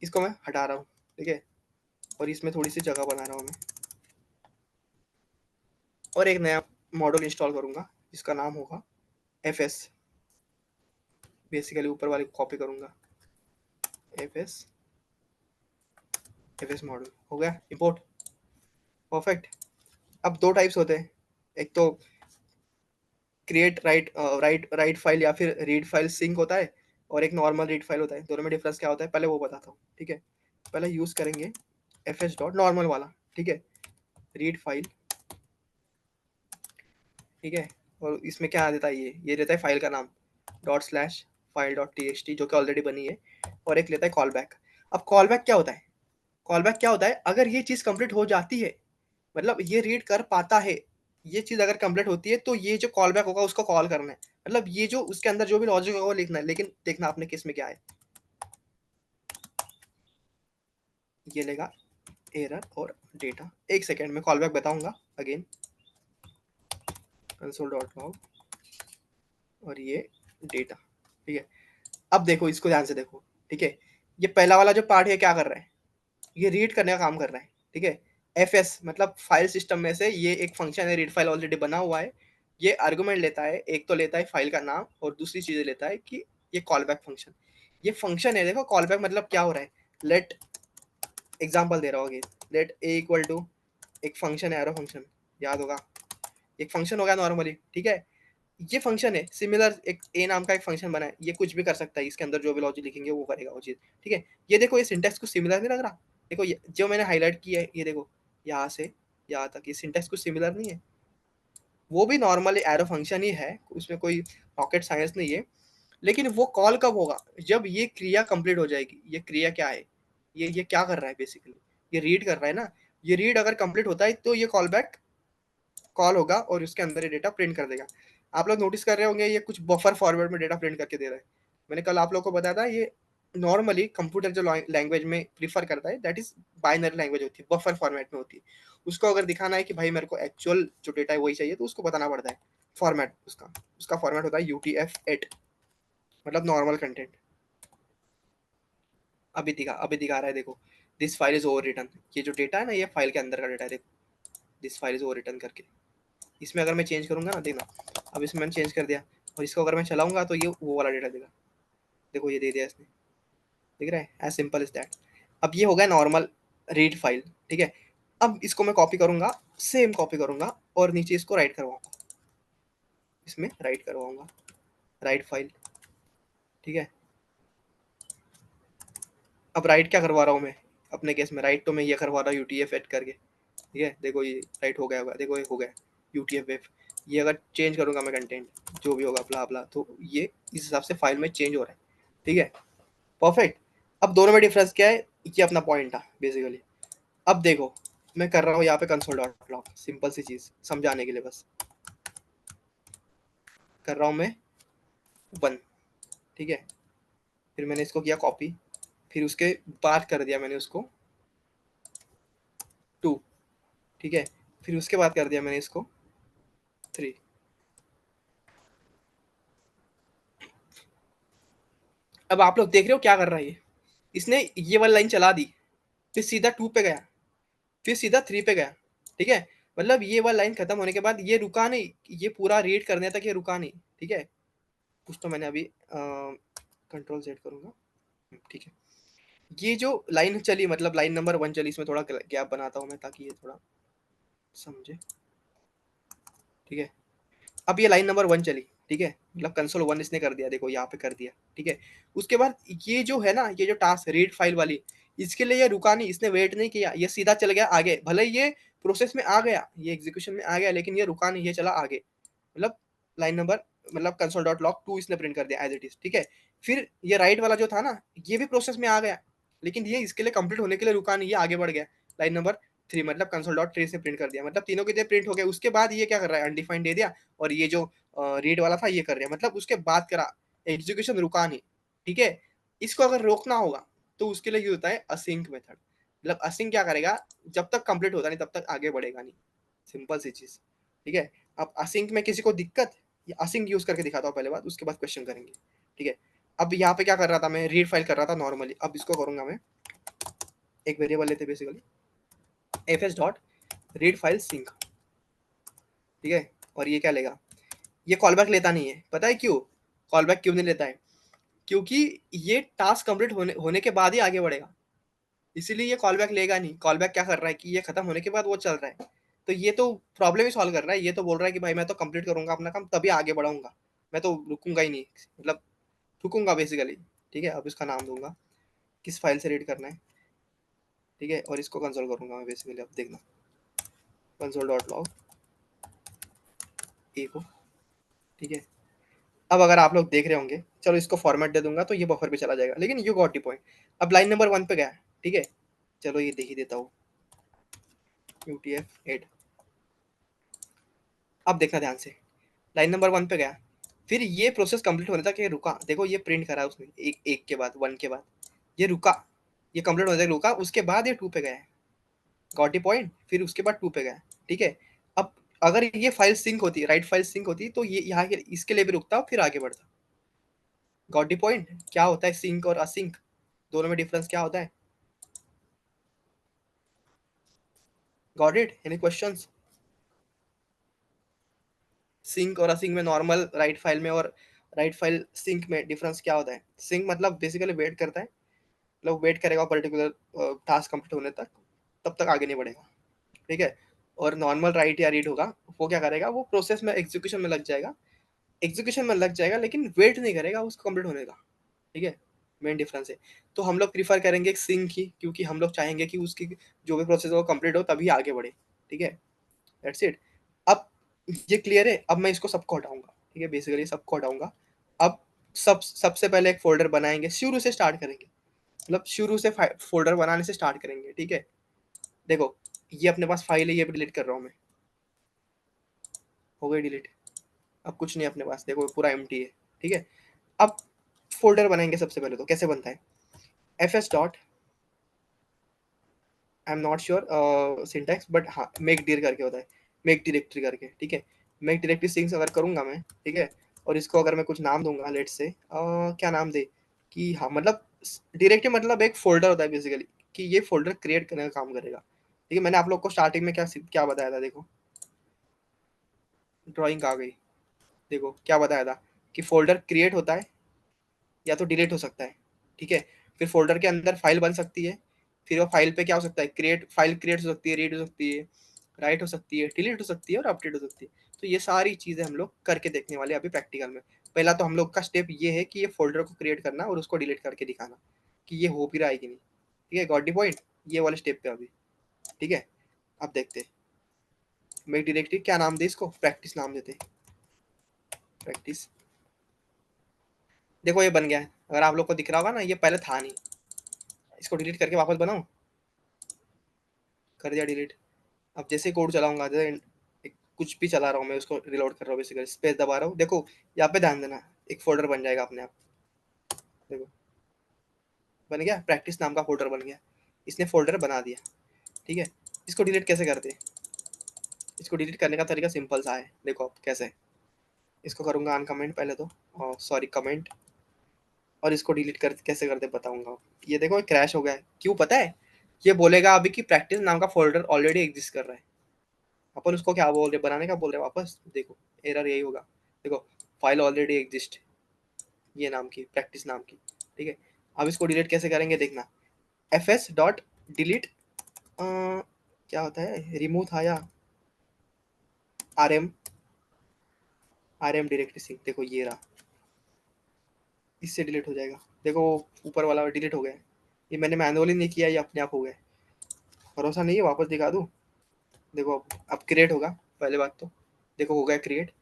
इसको मैं हटा रहा हूँ, ठीक है, और इसमें थोड़ी सी जगह बना रहा हूँ मैं, और एक नया मॉडल इंस्टॉल करूंगा जिसका नाम होगा एफ एस। बेसिकली ऊपर वाले को कॉपी करूंगा, एफ एस मॉडल हो गया इंपोर्ट, परफेक्ट। अब दो टाइप्स होते हैं, एक तो create right right write file या फिर रीड फाइल सिंक होता है, और एक नॉर्मल रीड फाइल होता है। दोनों में डिफरेंस क्या होता है पहले वो बताता हूँ, ठीक है। पहले यूज करेंगे एफ एस डॉट नॉर्मल वाला, ठीक है, रीड फाइल, ठीक है। और इसमें क्या देता है, ये देता है फाइल का नाम dot slash file dot T x T, जो कि ऑलरेडी बनी है। और एक लेता है कॉल बैक। अब कॉल बैक क्या होता है, कॉल बैक क्या होता है, अगर ये चीज़ कंप्लीट हो जाती है, मतलब ये रीड कर पाता है, ये चीज़ अगर कंप्लीट होती है तो ये जो कॉल बैक होगा उसको कॉल करना है, मतलब ये जो उसके अंदर जो भी लॉजिक होगा वो लिखना है। लेकिन देखना आपने किस में क्या है, ये लेगा एरर और डेटा। एक सेकेंड में कॉल बैक बताऊंगा अगेन, कंसोल डॉट लॉग और ये डेटा, ठीक है। अब देखो इसको ध्यान से देखो, ठीक है। ये पहला वाला जो पार्ट है क्या कर रहा है, ये रीड करने का काम कर रहा है, ठीक है। एफ एस मतलब फाइल सिस्टम में से ये एक फंक्शन है, रीड फाइल ऑलरेडी बना हुआ है। ये आर्गुमेंट लेता है, एक तो लेता है फाइल का नाम और दूसरी चीज़ लेता है कि ये कॉल बैक फंक्शन, ये फंक्शन है। देखो कॉल बैक मतलब क्या हो रहा है, लेट एग्जाम्पल दे रहा हूँ, लेट ए इक्वल टू एक फंक्शन है, एरो फंक्शन, याद होगा, एक फंक्शन होगा नॉर्मली, ठीक है। ये फंक्शन है सिमिलर, एक ए नाम का एक फंक्शन बना है, ये कुछ भी कर सकता है, इसके अंदर जो भी लॉजिक लिखेंगे वो करेगा वो चीज़, ठीक है। ये देखो ये सिंटेक्स कुछ सिमिलर नहीं लग रहा, देखो जो मैंने हाईलाइट किया है, ये देखो यहाँ से यहाँ तक ये सिंटेक्स कुछ सिमिलर नहीं है। वो भी नॉर्मली एरो फंक्शन ही है, उसमें कोई रॉकेट साइंस नहीं है। लेकिन वो कॉल कब होगा, जब ये क्रिया कंप्लीट हो जाएगी। ये क्रिया क्या है, ये क्या कर रहा है बेसिकली, ये रीड कर रहा है ना। ये रीड अगर कंप्लीट होता है तो ये कॉल बैक कॉल होगा और उसके अंदर ये डेटा प्रिंट कर देगा। आप लोग नोटिस कर रहे होंगे ये कुछ बफर फॉरवर्ड में डेटा प्रिंट करके दे रहा है। मैंने कल आप लोग को बताया था, ये नॉर्मली कंप्यूटर जो लैंग्वेज में प्रीफर करता है दैट इज बाइनरी लैंग्वेज होती है, बफर फॉर्मेट में होती है। उसको अगर दिखाना है कि भाई मेरे को एक्चुअल जो डेटा है वही चाहिए, तो उसको बताना पड़ता है फॉर्मेट उसका। उसका फॉर्मेट होता है UTF-8, मतलब नॉर्मल कंटेंट। अभी दिखा रहा है देखो, this file is overwritten. ये जो डेटा है ना, ये फाइल के अंदर का डेटा है, देखो this file is overwritten करके। इसमें अगर मैं चेंज करूंगा ना, देखना, अब इसमें मैंने चेंज कर दिया और इसको अगर मैं चलाऊंगा तो ये वो वाला डेटा देगा। देखो ये दे दिया इसने, दिख रहा है, एज सिंपल इज दैट। अब ये हो गया नॉर्मल रीड फाइल, ठीक है। अब इसको मैं कॉपी करूंगा, सेम कॉपी करूंगा और नीचे इसको राइट करवाऊंगा, इसमें राइट करवाऊंगा, राइट फाइल, ठीक है। अब राइट क्या करवा रहा हूँ मैं, अपने केस में राइट तो मैं ये करवा रहा हूँ UTF-8 करके, ठीक है। देखो ये राइट हो गया होगा, देखो ये हो गया UTF-8। ये अगर चेंज करूंगा मैं कंटेंट, जो भी होगा ब्ला ब्ला, तो ये इस हिसाब से फाइल में चेंज हो रहा है। ठीक है, परफेक्ट। अब दोनों में डिफरेंस क्या है, ये अपना पॉइंट था बेसिकली। अब देखो मैं कर रहा हूँ यहाँ पे कंसोल डॉट लॉग, सिंपल सी चीज समझाने के लिए बस कर रहा हूँ मैं 1। ठीक है, फिर मैंने इसको किया कॉपी, फिर उसके बाद कर दिया मैंने उसको 2। ठीक है, फिर उसके बाद कर दिया मैंने इसको 3। अब आप लोग देख रहे हो क्या कर रहा है ये, इसने ये वाली लाइन चला दी, फिर सीधा 2 पे गया, फिर सीधा 3 पे गया। ठीक है, मतलब ये वाला लाइन खत्म होने के बाद ये रुका नहीं, ये पूरा रीड करने तक ये रुका नहीं। ठीक है, कुछ तो मैंने अभी कंट्रोल सेट करूंगा। ठीक है, ये जो लाइन चली मतलब लाइन नंबर 1 चली, इसमें थोड़ा गैप बनाता हूँ मैं ताकि ये थोड़ा समझे। ठीक है, अब ये लाइन नंबर 1 चली। ठीक है, मतलब कंसोल 1 इसने कर दिया, देखो यहाँ पे कर दिया। ठीक है, उसके बाद ये जो है ना, ये जो टास्क रीड फाइल वाली, इसके लिए ये रुका नहीं, इसने वेट नहीं किया, ये सीधा चल गया आगे। भले ये प्रोसेस में आ गया, ये एग्जीक्यूशन में आ गया, लेकिन ये रुका नहीं, ये चला आगे। मतलब लाइन नंबर मतलब कंसोल डॉट लॉग 2 इसने प्रिंट कर दिया एज इट इज। ठीक है, फिर ये राइट वाला जो था ना, ये भी प्रोसेस में आ गया, लेकिन ये इसके लिए कंप्लीट होने के लिए रुका नहीं, ये आगे बढ़ गया। लाइन नंबर 3 मतलब कंसोल डॉट ट्री से प्रिंट कर दिया, मतलब तीनों के लिए प्रिंट हो गया। उसके बाद ये क्या कर रहा है, अनडिफाइंड दे दिया, और ये जो रीड वाला था ये कर रहा है, मतलब उसके बाद करा, एग्जीक्यूशन रुका नहीं। ठीक है, इसको अगर रोकना होगा तो उसके लिए यूज होता है असिंक मेथड। मतलब असिंक क्या करेगा, जब तक कंप्लीट होता नहीं तब तक आगे बढ़ेगा नहीं, सिंपल सी चीज। ठीक है, अब असिंक में किसी को दिक्कत, ये असिंक यूज करके दिखाता हूँ पहले बात, उसके बाद क्वेश्चन करेंगे। ठीक है, अब यहाँ पे क्या कर रहा था मैं, रीड फाइल कर रहा था नॉर्मली। अब इसको करूंगा मैं, एक वेरिएबल लेते basically F S dot read file sync. ठीक है, और ये क्या लेगा, ये कॉलबैक लेता नहीं है, पता है क्यों, कॉलबैक क्यों नहीं लेता है, क्योंकि ये टास्क कंप्लीट होने के बाद ही आगे बढ़ेगा, इसीलिए ये कॉल बैक लेगा नहीं। कॉल बैक क्या कर रहा है कि ये खत्म होने के बाद वो चल रहा है, तो ये तो प्रॉब्लम ही सॉल्व कर रहा है। ये तो बोल रहा है कि भाई मैं तो कंप्लीट करूंगा अपना काम तभी आगे बढ़ाऊंगा, मैं तो रुकूंगा ही नहीं, मतलब रुकूंगा बेसिकली। ठीक है, अब इसका नाम दूंगा, किस फाइल से रीड करना है। ठीक है, और इसको कंसोल करूंगा मैं बेसिकली, अब देखना कंसोल डॉट लॉग ए को। ठीक है, अब अगर आप लोग देख रहे होंगे, चलो इसको फॉर्मेट दे दूंगा तो ये बफर पे चला जाएगा, लेकिन यू गॉट द पॉइंट। अब लाइन नंबर 1 पे गया। ठीक है, चलो ये देख ही देता हूँ, UTF-8। अब देखना ध्यान से, लाइन नंबर 1 पे गया, फिर ये प्रोसेस कंप्लीट होने तक ये रुका, देखो ये प्रिंट करा उसने एक एक के बाद 1 के बाद, ये रुका, ये कंप्लीट होने तक रुका, उसके बाद ये 2 पे गया है, गॉट द पॉइंट, फिर उसके बाद 2 पे गया। ठीक है, अब अगर ये फाइल सिंक होती, राइट फाइल सिंक होती, तो ये यहाँ के इसके लिए भी रुकता फिर आगे बढ़ता। गॉट द पॉइंट, क्या होता है सिंक और असिंक, दोनों में डिफरेंस क्या होता है, got it, any questions. Sync और असिंक में, नॉर्मल राइट फाइल में और राइट फाइल सिंक में डिफरेंस क्या होता है, सिंक मतलब बेसिकली वेट करता है, मतलब वेट करेगा पर्टिकुलर टास्क कंप्लीट होने तक, तब तक आगे नहीं बढ़ेगा। ठीक है, और नॉर्मल राइट या रीड होगा, वो क्या करेगा, वो प्रोसेस में एग्जीक्यूशन में लग जाएगा, एग्जीक्यूशन में लग जाएगा लेकिन वेट नहीं करेगा उसको कंप्लीट होने का। ठीक है, मेन डिफरेंस है। तो हम लोग प्रीफर करेंगे सिंक ही, क्योंकि हम लोग चाहेंगे कि उसकी जो भी प्रोसेस है वो कंप्लीट हो तभी आगे बढ़े। ठीक है, दैट्स इट। अब ये क्लियर है, अब मैं इसको सबको हटाऊंगा। ठीक है, बेसिकली सबको हटाऊंगा। अब सबसे पहले एक फोल्डर बनाएंगे, शुरू से स्टार्ट करेंगे, मतलब शुरू से फोल्डर बनाने से स्टार्ट करेंगे। ठीक है, देखो ये अपने पास फाइल है, ये भी डिलीट कर रहा हूँ मैं, हो गई डिलीट। अब कुछ नहीं अपने पास, देखो पूरा एम्प्टी है। ठीक है, अब फोल्डर बनाएंगे सबसे पहले, तो कैसे बनता है, F S dot, I am not sure syntax but हाँ मेक dir करके होता है, मेक डायरेक्टरी करके। ठीक है, मेक डायरेक्टरी सिंक्स अगर करूंगा मैं, ठीक है, और इसको अगर मैं कुछ नाम दूंगा, लेट से क्या नाम दे, कि हाँ मतलब डायरेक्टरी मतलब एक फोल्डर होता है बेसिकली, कि ये फोल्डर क्रिएट करने का काम करेगा। ठीक है, मैंने आप लोग को स्टार्टिंग में क्या क्या बताया था, देखो ड्राइंग आ गई, देखो क्या बताया था कि फोल्डर क्रिएट होता है या तो डिलीट हो सकता है। ठीक है, फिर फोल्डर के अंदर फाइल बन सकती है, फिर वो फाइल पे क्या हो सकता है, क्रिएट फाइल क्रिएट हो सकती है, रीड हो सकती है, राइट हो सकती है, डिलीट हो सकती है और अपडेट हो सकती है। तो ये सारी चीज़ें हम लोग करके देखने वाले हैं अभी प्रैक्टिकल में। पहला तो हम लोग का स्टेप ये है कि ये फोल्डर को क्रिएट करना और उसको डिलीट करके दिखाना कि ये हो भी रहा है कि नहीं। ठीक है, गॉट दी पॉइंट, ये वाले स्टेप पे अभी। ठीक है, अब देखते हैं, मेक डायरेक्टरी क्या नाम दे इसको, प्रैक्टिस नाम देते हैं, प्रैक्टिस। देखो ये बन गया है, अगर आप लोग को दिख रहा होगा ना, ये पहले था नहीं। इसको डिलीट करके वापस बनाऊं, कर दिया डिलीट। अब जैसे कोड चलाऊंगा, जैसे कुछ भी चला रहा हूँ मैं, उसको रिलोड कर रहा हूँ बेसिकली, स्पेस दबा रहा हूँ, देखो यहाँ पे ध्यान देना, एक फोल्डर बन जाएगा अपने आप। देखो बन गया, प्रैक्टिस नाम का फोल्डर बन गया, इसने फोल्डर बना दिया। ठीक है, इसको डिलीट कैसे करते हैं? इसको डिलीट करने का तरीका सिंपल सा है, देखो आप कैसे। इसको करूंगा अनकमेंट पहले तो, सॉरी कमेंट, और इसको डिलीट कर कैसे करते बताऊंगा। ये देखो क्रैश हो गया है, क्यों पता है? ये बोलेगा अभी कि प्रैक्टिस नाम का फोल्डर ऑलरेडी एग्जिस्ट कर रहा है। अपन उसको क्या बोल रहे, बनाने का बोल रहे हैं वापस, देखो एरर यही होगा। देखो फाइल ऑलरेडी एग्जिस्ट, ये नाम की, प्रैक्टिस नाम की। ठीक है, अब इसको डिलीट कैसे करेंगे देखना, एफ एस डॉट डिलीट, क्या होता है, रिमूव था या R M, R M directory sync, देखो ये रहा, इससे डिलीट हो जाएगा। देखो ऊपर वाला डिलीट हो गया, ये मैंने मैनुअली नहीं किया, ये अपने आप हो गया। भरोसा नहीं है, वापस दिखा दूँ, देखो अब क्रिएट होगा, पहले बात तो देखो हो गया क्रिएट।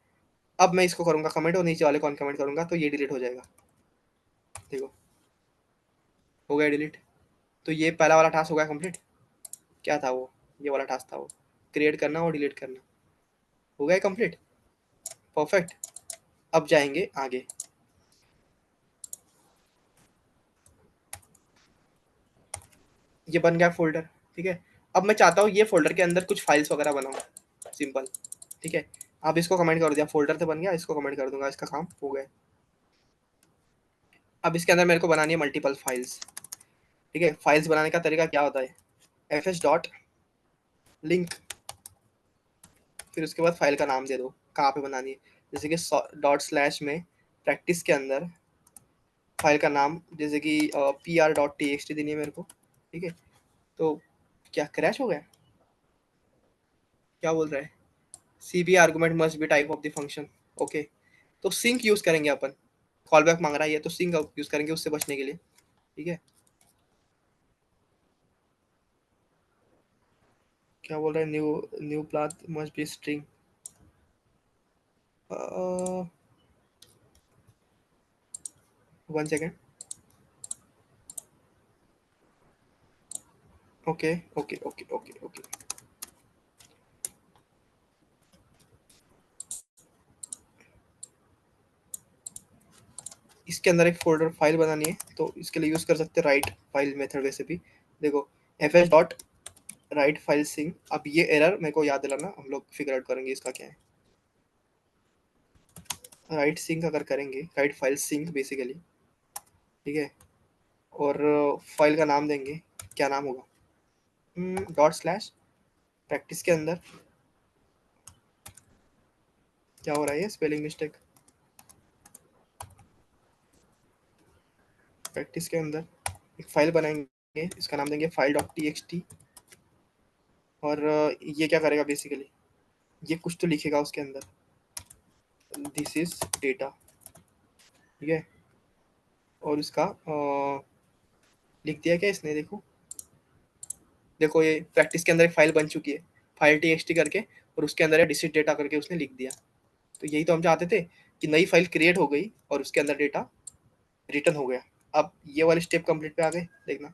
अब मैं इसको करूंगा कमेंट, और नीचे वाले को अनकमेंट करूंगा तो ये डिलीट हो जाएगा। देखो हो गया डिलीट। तो ये पहला वाला टास्क हो गया कंप्लीट। क्या था वो, ये वाला टास्क था वो, क्रिएट करना और डिलीट करना, हो गया कंप्लीट, परफेक्ट। अब जाएंगे आगे, ये बन गया फोल्डर। ठीक है, अब मैं चाहता हूँ ये फोल्डर के अंदर कुछ फाइल्स वगैरह बनाऊँ, सिंपल। ठीक है, अब इसको कमेंट कर दिया, फोल्डर तो बन गया, इसको कमेंट कर दूंगा, इसका काम हो गया। अब इसके अंदर मेरे को बनानी है मल्टीपल फाइल्स। ठीक है, फाइल्स बनाने का तरीका क्या होता है, एफ एस डॉट लिंक, फिर उसके बाद फाइल का नाम दे दो, कहाँ पे बनानी है। जैसे कि डॉट स्लैश में प्रैक्टिस के अंदर फाइल का नाम, जैसे कि P R dot T x T देनी है मेरे को। ठीक है, तो क्या क्रैश हो गया, क्या बोल रहा है, C B argument must be type of the function. Okay, तो सिंक यूज करेंगे अपन, कॉल बैक मांग रहा है ये, तो सिंक यूज करेंगे उससे बचने के लिए। ठीक है, क्या बोल रहा है, new new path must be string, one second. Okay okay okay okay okay, इसके अंदर एक फोल्डर फाइल बनानी है, तो इसके लिए यूज कर सकते हैं राइट फाइल मेथड वैसे भी। देखो F S dot write file sync, अब ये एरर मेरे को याद दिलाना, हम लोग फिगर आउट करेंगे इसका क्या है। राइट सिंक अगर करेंगे, राइट फाइल सिंक बेसिकली। ठीक है, और फाइल का नाम देंगे, क्या नाम होगा, डॉट स्लैश प्रैक्टिस के अंदर, क्या हो रहा है ये स्पेलिंग मिस्टेक, प्रैक्टिस के अंदर एक फाइल बनाएंगे, इसका नाम देंगे file dot T x T. और ये क्या करेगा बेसिकली, ये कुछ तो लिखेगा उसके अंदर, दिस इज डेटा। ठीक है, और इसका लिख दिया क्या इसने, देखो देखो ये प्रैक्टिस के अंदर एक फाइल बन चुकी है, फाइल टी एक्स टी करके, और उसके अंदर है डिस्ट्रिक्ट डेटा करके उसने लिख दिया। तो यही तो हम चाहते थे, कि नई फाइल क्रिएट हो गई और उसके अंदर डेटा रिटर्न हो गया। अब ये वाले स्टेप कंप्लीट पे आ गए, देखना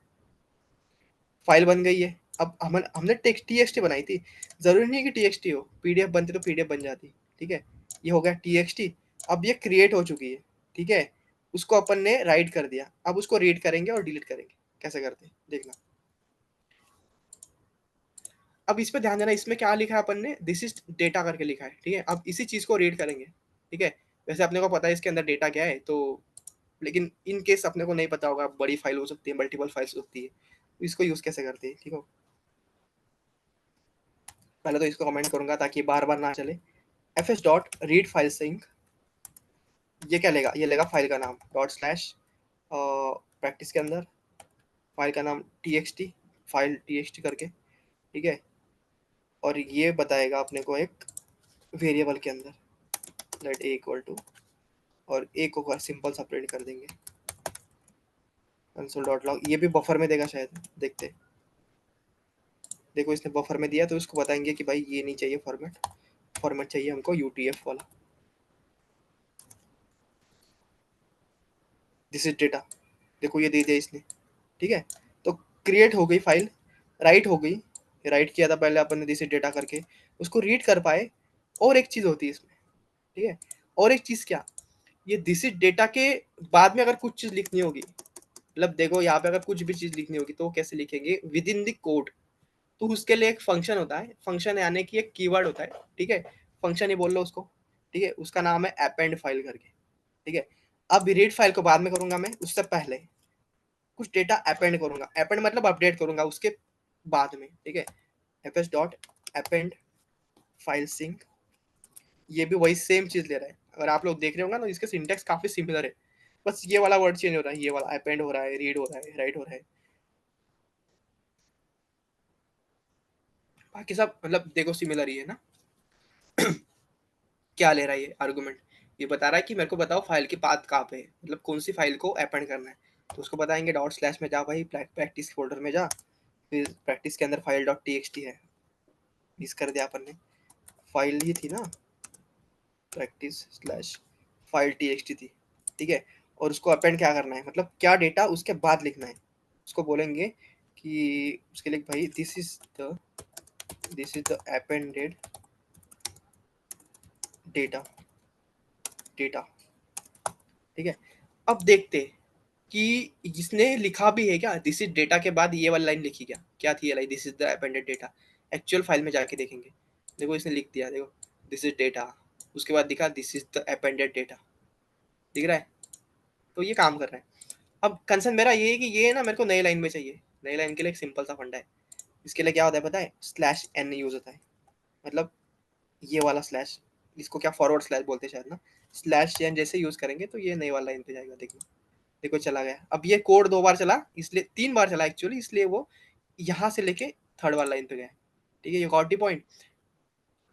फाइल बन गई है। अब हमने टेक्स्ट टी एक्स टी बनाई थी, जरूरी नहीं कि टी एक्स टी हो, पीडीएफ बनती तो पीडीएफ बन जाती। ठीक है, ये हो गया टी एक्स टी, अब ये क्रिएट हो चुकी है। ठीक है, उसको अपन ने राइट कर दिया, अब उसको रीड करेंगे और डिलीट करेंगे, कैसे करते हैं देखना। अब इस पे ध्यान देना, इसमें क्या लिखा है अपन ने, दिस इज डेटा करके लिखा है। ठीक है, अब इसी चीज को रीड करेंगे। ठीक है, वैसे अपने को पता है इसके अंदर डेटा क्या है, तो लेकिन इन केस अपने को नहीं पता होगा, बड़ी फाइल हो सकती है, मल्टीपल फाइल्स होती है, तो इसको यूज कैसे करते हैं। ठीक है, पहले तो इसको कमेंट करूंगा ताकि बार बार ना चले, F S dot read file sync, ये क्या लेगा, ये लेगा फाइल का नाम, डॉट स्लैश प्रैक्टिस के अंदर फाइल का नाम T x T, file T x T करके। ठीक है, और ये बताएगा अपने को एक वेरिएबल के अंदर, लेट ए इक्वल टू, और ए को सिंपल सा प्रिंट कर देंगे, कंसोल डॉट लॉग, ये भी बफर में देगा शायद, देखते हैं। देखो इसने बफर में दिया, तो उसको बताएंगे कि भाई ये नहीं चाहिए फॉर्मेट, फॉर्मेट चाहिए हमको यूटीएफ वाला, दिस इज डेटा। देखो ये दे दिया इसने, ठीक है। तो क्रिएट हो गई फाइल, राइट हो गई, राइट किया था पहले अपन ने दिस इज डेटा करके, उसको रीड कर पाए। और एक चीज होती है इसमें, ठीक है, और एक चीज क्या, ये दिस इज डेटा के बाद में अगर कुछ चीज लिखनी होगी, मतलब देखो यहाँ पे अगर कुछ भी चीज लिखनी होगी तो वो कैसे लिखेंगे, विद इन द कोड। तो उसके लिए एक फंक्शन होता है, फंक्शन यानी कि एक कीवर्ड होता है, ठीक है, फंक्शन ही बोल लो उसको, ठीक है, उसका नाम है अपेंड फाइल करके, ठीक है। अब रीड फाइल को बाद में करूंगा मैं, उससे पहले कुछ डेटा अपेंड करूंगा, अपेंड मतलब अपडेट करूंगा उसके बाद में, ठीक है। fs dot append file sync, ये भी वही सेम चीज ले रहा है, अगर आप लोग देख रहे होंगे ना, इसके सिंटेक्स काफी सिमिलर है, बस ये वाला वर्ड चेंज हो रहा है, ये वाला अपेंड हो रहा है, रीड हो रहा है, राइट हो रहा है, बाकी सब मतलब देखो सिमिलर ही है ना। क्या ले रहा है ये आर्गुमेंट, ये बता रहा है कि मेरे को बताओ फाइल की पाथ कहाँ पे है, मतलब कौन सी फाइल को अपेंड करना है। तो उसको बताएंगे डॉट स्लैश में जा भाई, प्रैक्टिस फोल्डर में जा, फिर प्रैक्टिस के अंदर file dot T x T है, मिस कर दिया अपन ने, फाइल ही थी ना, practice slash file T x T थी, ठीक है। और उसको अपेंड क्या करना है, मतलब क्या डेटा उसके बाद लिखना है, उसको बोलेंगे कि उसके लिए भाई this is the appended data, data, ठीक है। अब देखते हैं कि इसने लिखा भी है क्या, दिस इज डेटा के बाद ये वाली लाइन लिखी क्या, क्या थी ये line, this is the appended data, actual file में जाके देखेंगे। देखो इसने लिख दिया, देखो दिस इज डेटा, उसके बाद दिखा this is the appended data, दिख रहा है, तो ये काम कर रहा है। अब कंसर्न मेरा ये है कि ये ना मेरे को नई लाइन में चाहिए, नई लाइन के लिए एक सिंपल सा फंडा है, इसके लिए क्या होता है पता है, स्लैश एन यूज होता है, मतलब ये वाला स्लैश, इसको क्या फॉरवर्ड स्लैश बोलते हैं शायद ना, स्लैश एन जैसे यूज करेंगे तो ये नई वाला लाइन पे जाएगा, देखो, देखो चला गया। अब ये कोड 2 बार चला, इसलिए 3 बार चला एक्चुअली, इसलिए वो यहाँ से लेके थर्ड वाला लाइन पे गया, ठीक है, ये गॉट दी पॉइंट।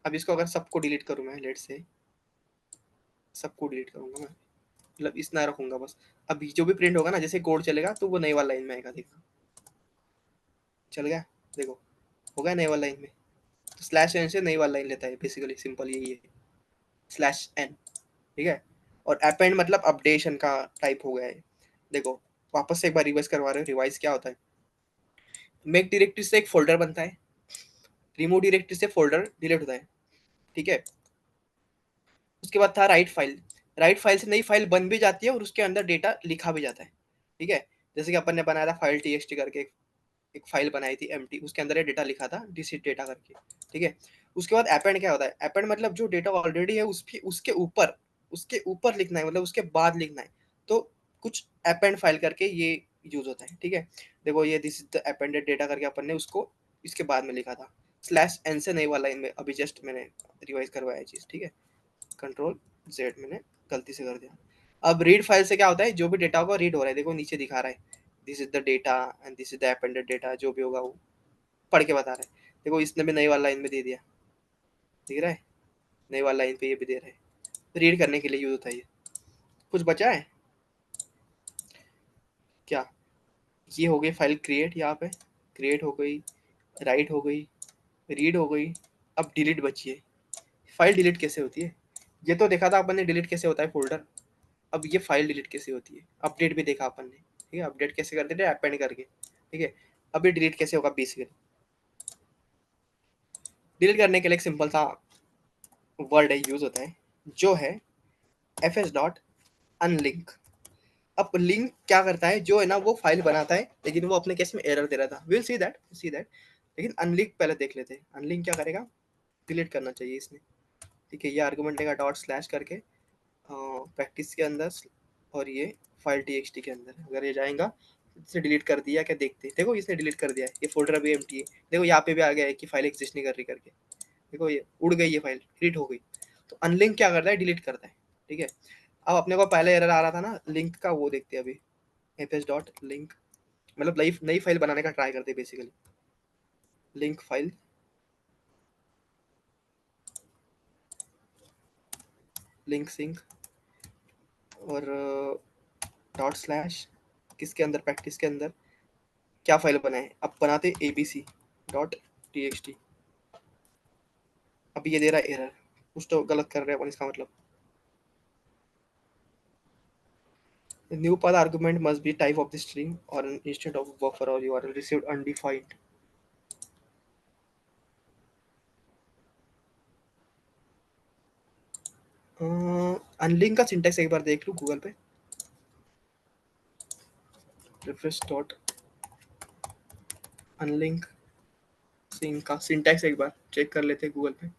अब इसको अगर सबको डिलीट करूँ मैं, लेट से सबको डिलीट करूंगा मैं, मतलब इस ना रखूंगा बस, अब जो भी प्रिंट होगा ना, जैसे कोड चलेगा तो वो नई वाला लाइन में आएगा, देखो चल गया, देखो हो गया नई वाला लाइन में। तो स्लैश एन से नई वाला लाइन लेता है, बेसिकली सिंपल यही है, स्लैश एन, ठीक है। और अपेंड मतलब अपडेशन का टाइप हो गया है, देखो वापस से एक बार रिवाइज करवा रहे हो, रिवाइज क्या होता है, मेक डायरेक्टरी से एक फोल्डर बनता है, रिमूव डायरेक्टरी से फोल्डर डिलीट होता है, ठीक है। उसके बाद था राइट फाइल, राइट फाइल से नई फाइल बन भी जाती है और उसके अंदर डेटा लिखा भी जाता है, ठीक है। जैसे कि अपन ने बनाया था फाइल टी एक्स टी करके, एक फाइल बनाई थी एम टी, उसके अंदर ये डेटा लिखा था डिसिट डेटा करके, ठीक है। उसके बाद अपेंड क्या होता है, अपेंड मतलब जो डेटा ऑलरेडी है उसके ऊपर लिखना है, मतलब उसके बाद लिखना है, तो कुछ अपेंड फाइल करके ये यूज होता है, ठीक है। देखो ये this is the appended data करके अपन ने उसको इसके बाद में लिखा था, स्लैश एन से नई वाला इनमें अभी जस्ट मैंने रिवाइज करवाया चीज, ठीक है। कंट्रोल जेड मैंने गलती से कर दिया। अब रीड फाइल से क्या होता है, जो भी डेटा होगा रीड हो रहा है, देखो नीचे दिखा रहा है this is the data and this is the appended data, जो भी होगा वो पढ़ के बता रहा है। देखो इसने भी नई वाला लाइन में दे दिया, दिख रहा है, नई वाला लाइन पे ये भी दे रहा है, रीड करने के लिए यूज होता है ये। कुछ बचा है क्या, ये हो गई फाइल क्रिएट, यहाँ पे क्रिएट हो गई, राइट हो गई, रीड हो गई, अब डिलीट बची है। फाइल डिलीट कैसे होती है, ये तो देखा था अपन ने डिलीट कैसे होता है फोल्डर, अब ये फाइल डिलीट कैसे होती है, अपडेट भी देखा अपन ने, ठीक है, अपडेट कैसे करते थे अपेंड करके, ठीक है। अब ये डिलीट कैसे होगा बेसिकली, डिलीट करने के लिए एक सिंपल सा वर्ड है यूज होता है, जो है एफ एस डॉट अनलिंक। अब लिंक क्या करता है, जो है ना वो फाइल बनाता है, लेकिन वो अपने केस में एरर दे रहा था, विल सी दैट, लेकिन अनलिंक पहले देख लेते हैं, अनलिंक क्या करेगा, डिलीट करना चाहिए इसने, ठीक है। ये आर्गुमेंट लेगा डॉट स्लैश करके प्रैक्टिस के अंदर, और ये फाइल टी एक्स टी के अंदर अगर ये जाएगा, इसे डिलीट कर दिया क्या, देखते हैं, देखो इसने डिलीट कर दिया है, ये फोल्डर अभी एम्प्टी है, देखो यहाँ पे भी आ गया है कि फाइल एग्जिस्ट नहीं कर रही करके, देखो ये उड़ गई, ये फाइल डिलीट हो गई। तो अनलिंक क्या करता है, डिलीट करता है, ठीक है। अब अपने को पहले एरर आ रहा था ना लिंक का, वो देखते हैं अभी, एफ डॉट लिंक, मतलब नई नई फाइल बनाने का ट्राई करते हैं basically, link file, link sync, और डॉट स्लैश किसके अंदर, प्रैक्टिस के अंदर क्या फाइल बनाए, अब बनाते A B C dot txt। अब ये दे रहा है एरर, कुछ तो गलत कर रहे हैं अपन, इसका मतलब new path argument must be type of the string or an instead of buffer or URL received undefined। Unlink का सिंटैक्स एक बार देख लूं गूगल पे। रिफ्रेश डॉट अनलिंक सिंक का सिंटैक्स एक बार चेक कर लेते हैं गूगल पे।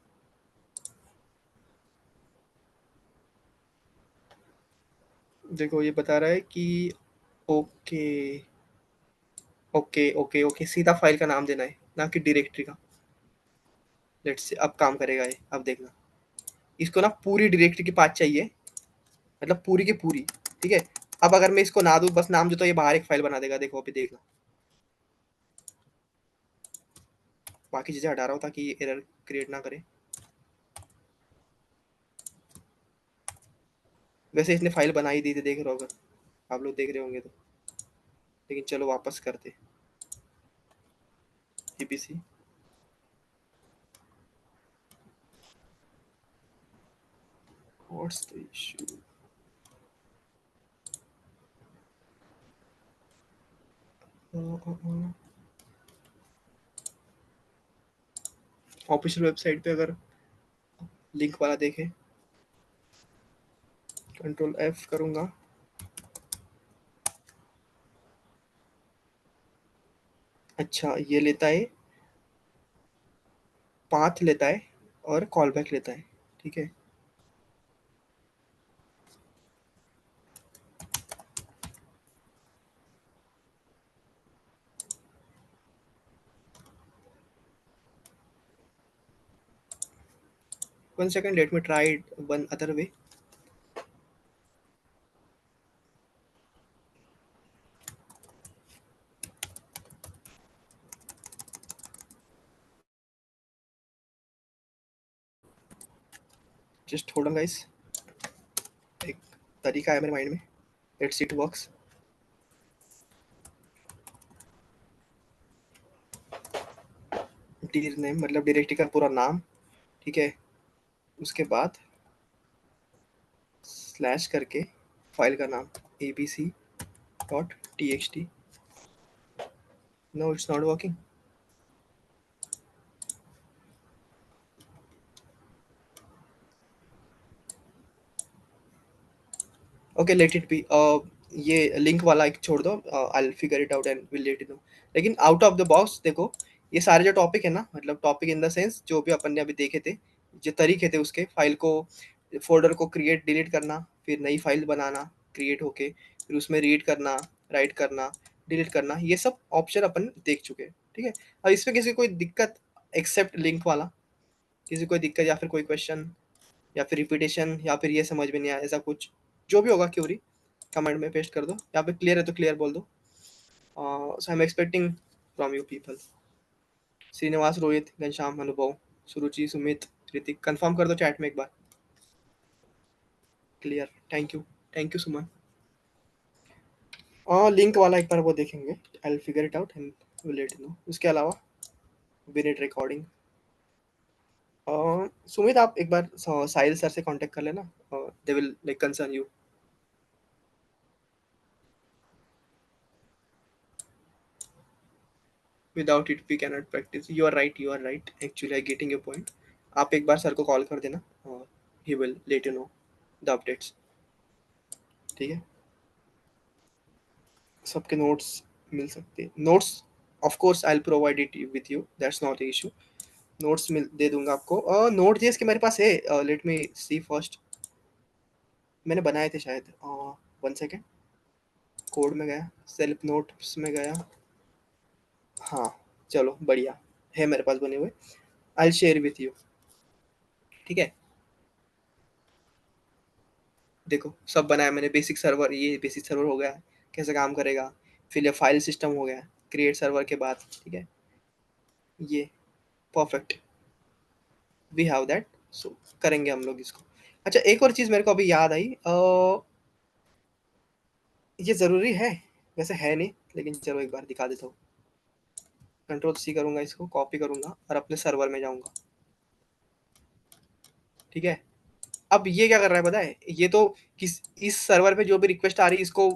देखो ये बता रहा है कि ओके ओके ओके ओके, सीधा फाइल का नाम देना है ना कि डायरेक्टरी का। लेट्स से अब काम करेगा ये, अब देखना। इसको ना पूरी डायरेक्टरी की पाथ चाहिए, मतलब पूरी की पूरी। ठीक है, अब अगर मैं इसको ना दूं, बस नाम दूं, तो ये बाहर एक फाइल बना देगा। देखो अभी देखना, बाकी चीजें हटा रहा हूँ ताकि ये एरर क्रिएट ना करे। वैसे इसने फाइल बना ही दी थी, देख रहे हो अगर आप लोग देख रहे होंगे तो। लेकिन चलो वापस करते। EPC what's the issue. Official website पे अगर लिंक वाला देखें, कंट्रोल एफ करूंगा। अच्छा ये लेता है, पाथ लेता है और कॉल बैक लेता है। ठीक है, 1 second, let me try one other way. Just hold on guys, एक तरीका है मेरे माइंड में। Let's see it works. D name मतलब डायरेक्टरी का पूरा नाम। ठीक है, उसके बाद स्लैश करके फाइल का नाम abc dot txt। No it's not working. Okay let it be. ये लिंक वाला एक छोड़ दो, I will figure it out and will let you know. लेकिन आउट ऑफ द बॉक्स देखो, ये सारे जो टॉपिक है ना, मतलब टॉपिक इन द सेंस जो भी अपन ने अभी देखे थे, जो तरीके थे उसके, फाइल को, फोल्डर को क्रिएट डिलीट करना, फिर नई फाइल बनाना क्रिएट होके, फिर उसमें रीड करना, राइट करना, डिलीट करना, ये सब ऑप्शन अपन देख चुके हैं। ठीक है, अब इसमें किसी को कोई दिक्कत, एक्सेप्ट लिंक वाला, किसी को कोई दिक्कत या फिर कोई क्वेश्चन या फिर रिपीटेशन या फिर ये समझ में नहीं आया, ऐसा कुछ जो भी होगा क्यूरी कमेंट में पेस्ट कर दो। यहाँ पे क्लियर है तो क्लियर बोल दो। So I am expecting from you people. Srinivas, Rohit, Ghanshyam, Anubhav, Suruchi, Sumit, Hrithik, confirm कर दो चैट में एक बार। Clear, thank you Suman. Link वाला एक बार वो देखेंगे, I will figure it out and will let you know. उसके अलावा मिनट रिकॉर्डिंग। सुमित आप एक बार साहिल सर से कांटेक्ट कर लेना, they will like concern you. Without it we cannot practice. You are right, actually I getting your point. आप एक बार सर को कॉल कर देना, he will let you know the updates. ठीक है, सबके नोट्स मिल सकते हैं। Notes of course I will provide it with you, that's not issue. Notes मिल दे दूंगा आपको। नोट जेएस के मेरे पास है, लेट मी सी फर्स्ट। मैंने बनाए थे शायद। 1 सेकेंड, कोड में गया, सेल्फ नोट्स में गया। हाँ चलो बढ़िया, है मेरे पास बने हुए, आई शेयर विथ यू। ठीक है, देखो सब बनाया मैंने। बेसिक सर्वर, ये बेसिक सर्वर हो गया, कैसे काम करेगा। फिर ये फाइल सिस्टम हो गया क्रिएट सर्वर के बाद। ठीक है, ये परफेक्ट, वी हैव दैट। सो करेंगे हम लोग इसको। अच्छा एक और चीज़ मेरे को अभी याद आई, ये ज़रूरी है, वैसे है नहीं, लेकिन चलो एक बार दिखा देता हूँ। कंट्रोल सी करूंगा, इसको कॉपी करूंगा और अपने सर्वर में जाऊंगा। ठीक है, अब ये क्या कर रहा है पता है, ये तो किस इस सर्वर पे जो भी रिक्वेस्ट आ रही है इसको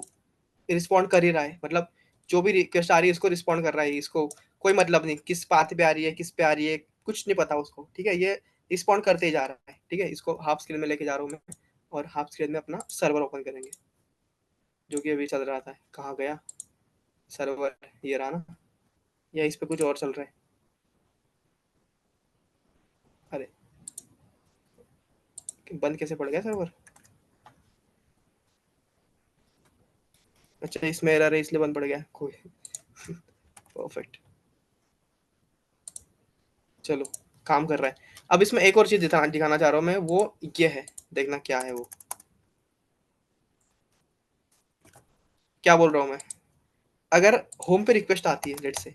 रिस्पॉन्ड कर ही रहा है, मतलब जो भी रिक्वेस्ट आ रही है इसको रिस्पॉन्ड कर रहा है, इसको कोई मतलब नहीं किस पाथ पे आ रही है, किस पे आ रही है, कुछ नहीं पता उसको। ठीक है, ये रिस्पॉन्ड करते ही जा रहा है। ठीक है, इसको हाफ स्क्रीन में लेके जा रहा हूँ मैं, और हाफ स्क्रीन में अपना सर्वर ओपन करेंगे जो कि अभी चल रहा था। कहाँ गया सर्वर, ये रहा ना, या इस पे कुछ और चल रहा है। अरे बंद कैसे पड़ गया सर्वर? अच्छा इसमें एरर है इसलिए बंद पड़ गया, कोई परफेक्ट, चलो काम कर रहा है। अब इसमें एक और चीज दिखाना चाह रहा हूँ मैं, वो ये है, देखना क्या है वो, क्या बोल रहा हूँ मैं। अगर होम पे रिक्वेस्ट आती है, लेट से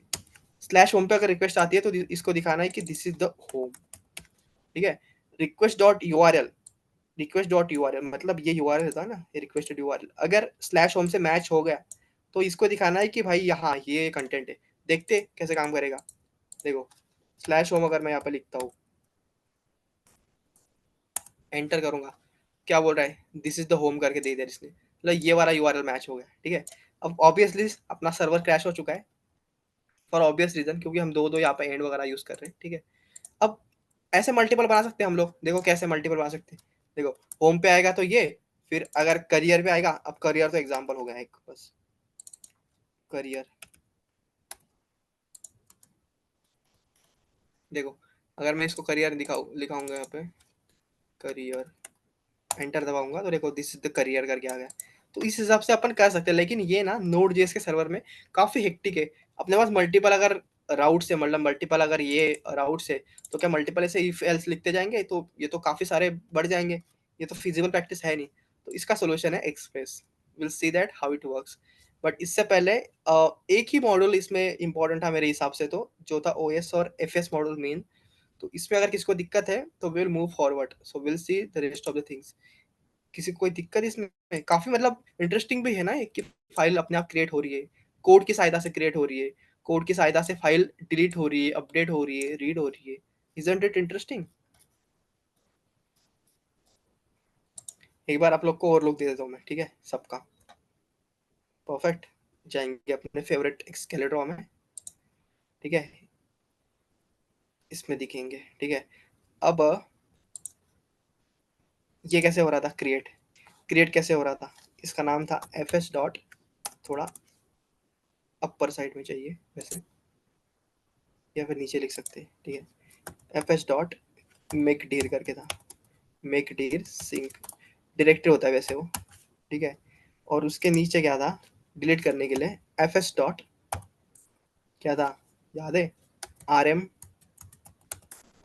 स्लैश होम पे अगर रिक्वेस्ट आती है तो इसको दिखाना है कि दिस इज द होम। ठीक है, request dot U R L, request dot U R L मतलब ये यू आर एल था ना, ये रिक्वेस्टेड यू आर एल अगर स्लैश होम से मैच हो गया तो इसको दिखाना है कि भाई यहाँ ये कंटेंट है। देखते कैसे काम करेगा, देखो स्लैश होम अगर मैं यहाँ पे लिखता हूँ, एंटर करूंगा, क्या बोल रहा है, दिस इज द होम करके दे दिया इसने, मतलब ये वाला यूआरएल मैच हो गया। ठीक है, अब ऑब्वियसली अपना सर्वर क्रैश हो चुका है फॉर ऑब्वियस रीजन, क्योंकि हम दो दो यहाँ पे एंड वगैरह यूज कर रहे हैं। ठीक है, अब ऐसे मल्टीपल बना सकते हैं हम लोग, देखो कैसे मल्टीपल बना सकते हैं। देखो होम पे आएगा तो ये, फिर अगर करियर पे आएगा, अब करियर तो एग्जाम्पल हो गया एक बस, करियर। देखो अगर मैं इसको करियर दिखाऊँ लिखाऊंगा यहाँ पे करियर, एंटर दबाऊंगा तो देखो दिस इज द करियर करके आ गया। तो इस हिसाब से अपन कर सकते हैं, लेकिन ये ना नोड जेएस के सर्वर में काफी हेक्टिक है। अपने पास मल्टीपल अगर राउट से, मतलब मल्टीपल अगर ये राउट से, तो क्या मल्टीपल ऐसे इफ एल्स लिखते जाएंगे तो ये तो काफी सारे बढ़ जाएंगे, ये तो फिजिबल प्रैक्टिस है नहीं। तो इसका सोल्यूशन है express, will see that how it works. But इससे पहले एक ही मॉड्यूल इसमें इंपॉर्टेंट था मेरे हिसाब से, तो जो था ओएस और एफएस मॉड्यूल मेन। तो इसमें अगर किसी को दिक्कत है तो will move forward, so will see the rest of the things. किसी को कोई दिक्कत इसमें, काफी मतलब इंटरेस्टिंग भी है ना कि फाइल अपने आप क्रिएट हो रही है, कोड की सहायता से क्रिएट हो रही है, कोड की सहायता से फाइल डिलीट हो रही है, अपडेट हो रही है, रीड हो रही है। Isn't it interesting? एक बार आप लोग को और लुक दे देता हूँ मैं, ठीक है सबका। परफेक्ट, जाएंगे अपने फेवरेट स्केलेड्रॉ में। ठीक है, इसमें दिखेंगे। ठीक है, अब ये कैसे हो रहा था क्रिएट, क्रिएट कैसे हो रहा था, इसका नाम था एफ एस डॉट, थोड़ा अपर साइड में चाहिए वैसे, या फिर नीचे लिख सकते हैं। ठीक है, F S dot make deer करके था, मेक डीर सिंक डायरेक्टरी होता है वैसे वो। ठीक है, और उसके नीचे क्या था डिलीट करने के लिए, एफ एस डॉट क्या था, याद है, R M,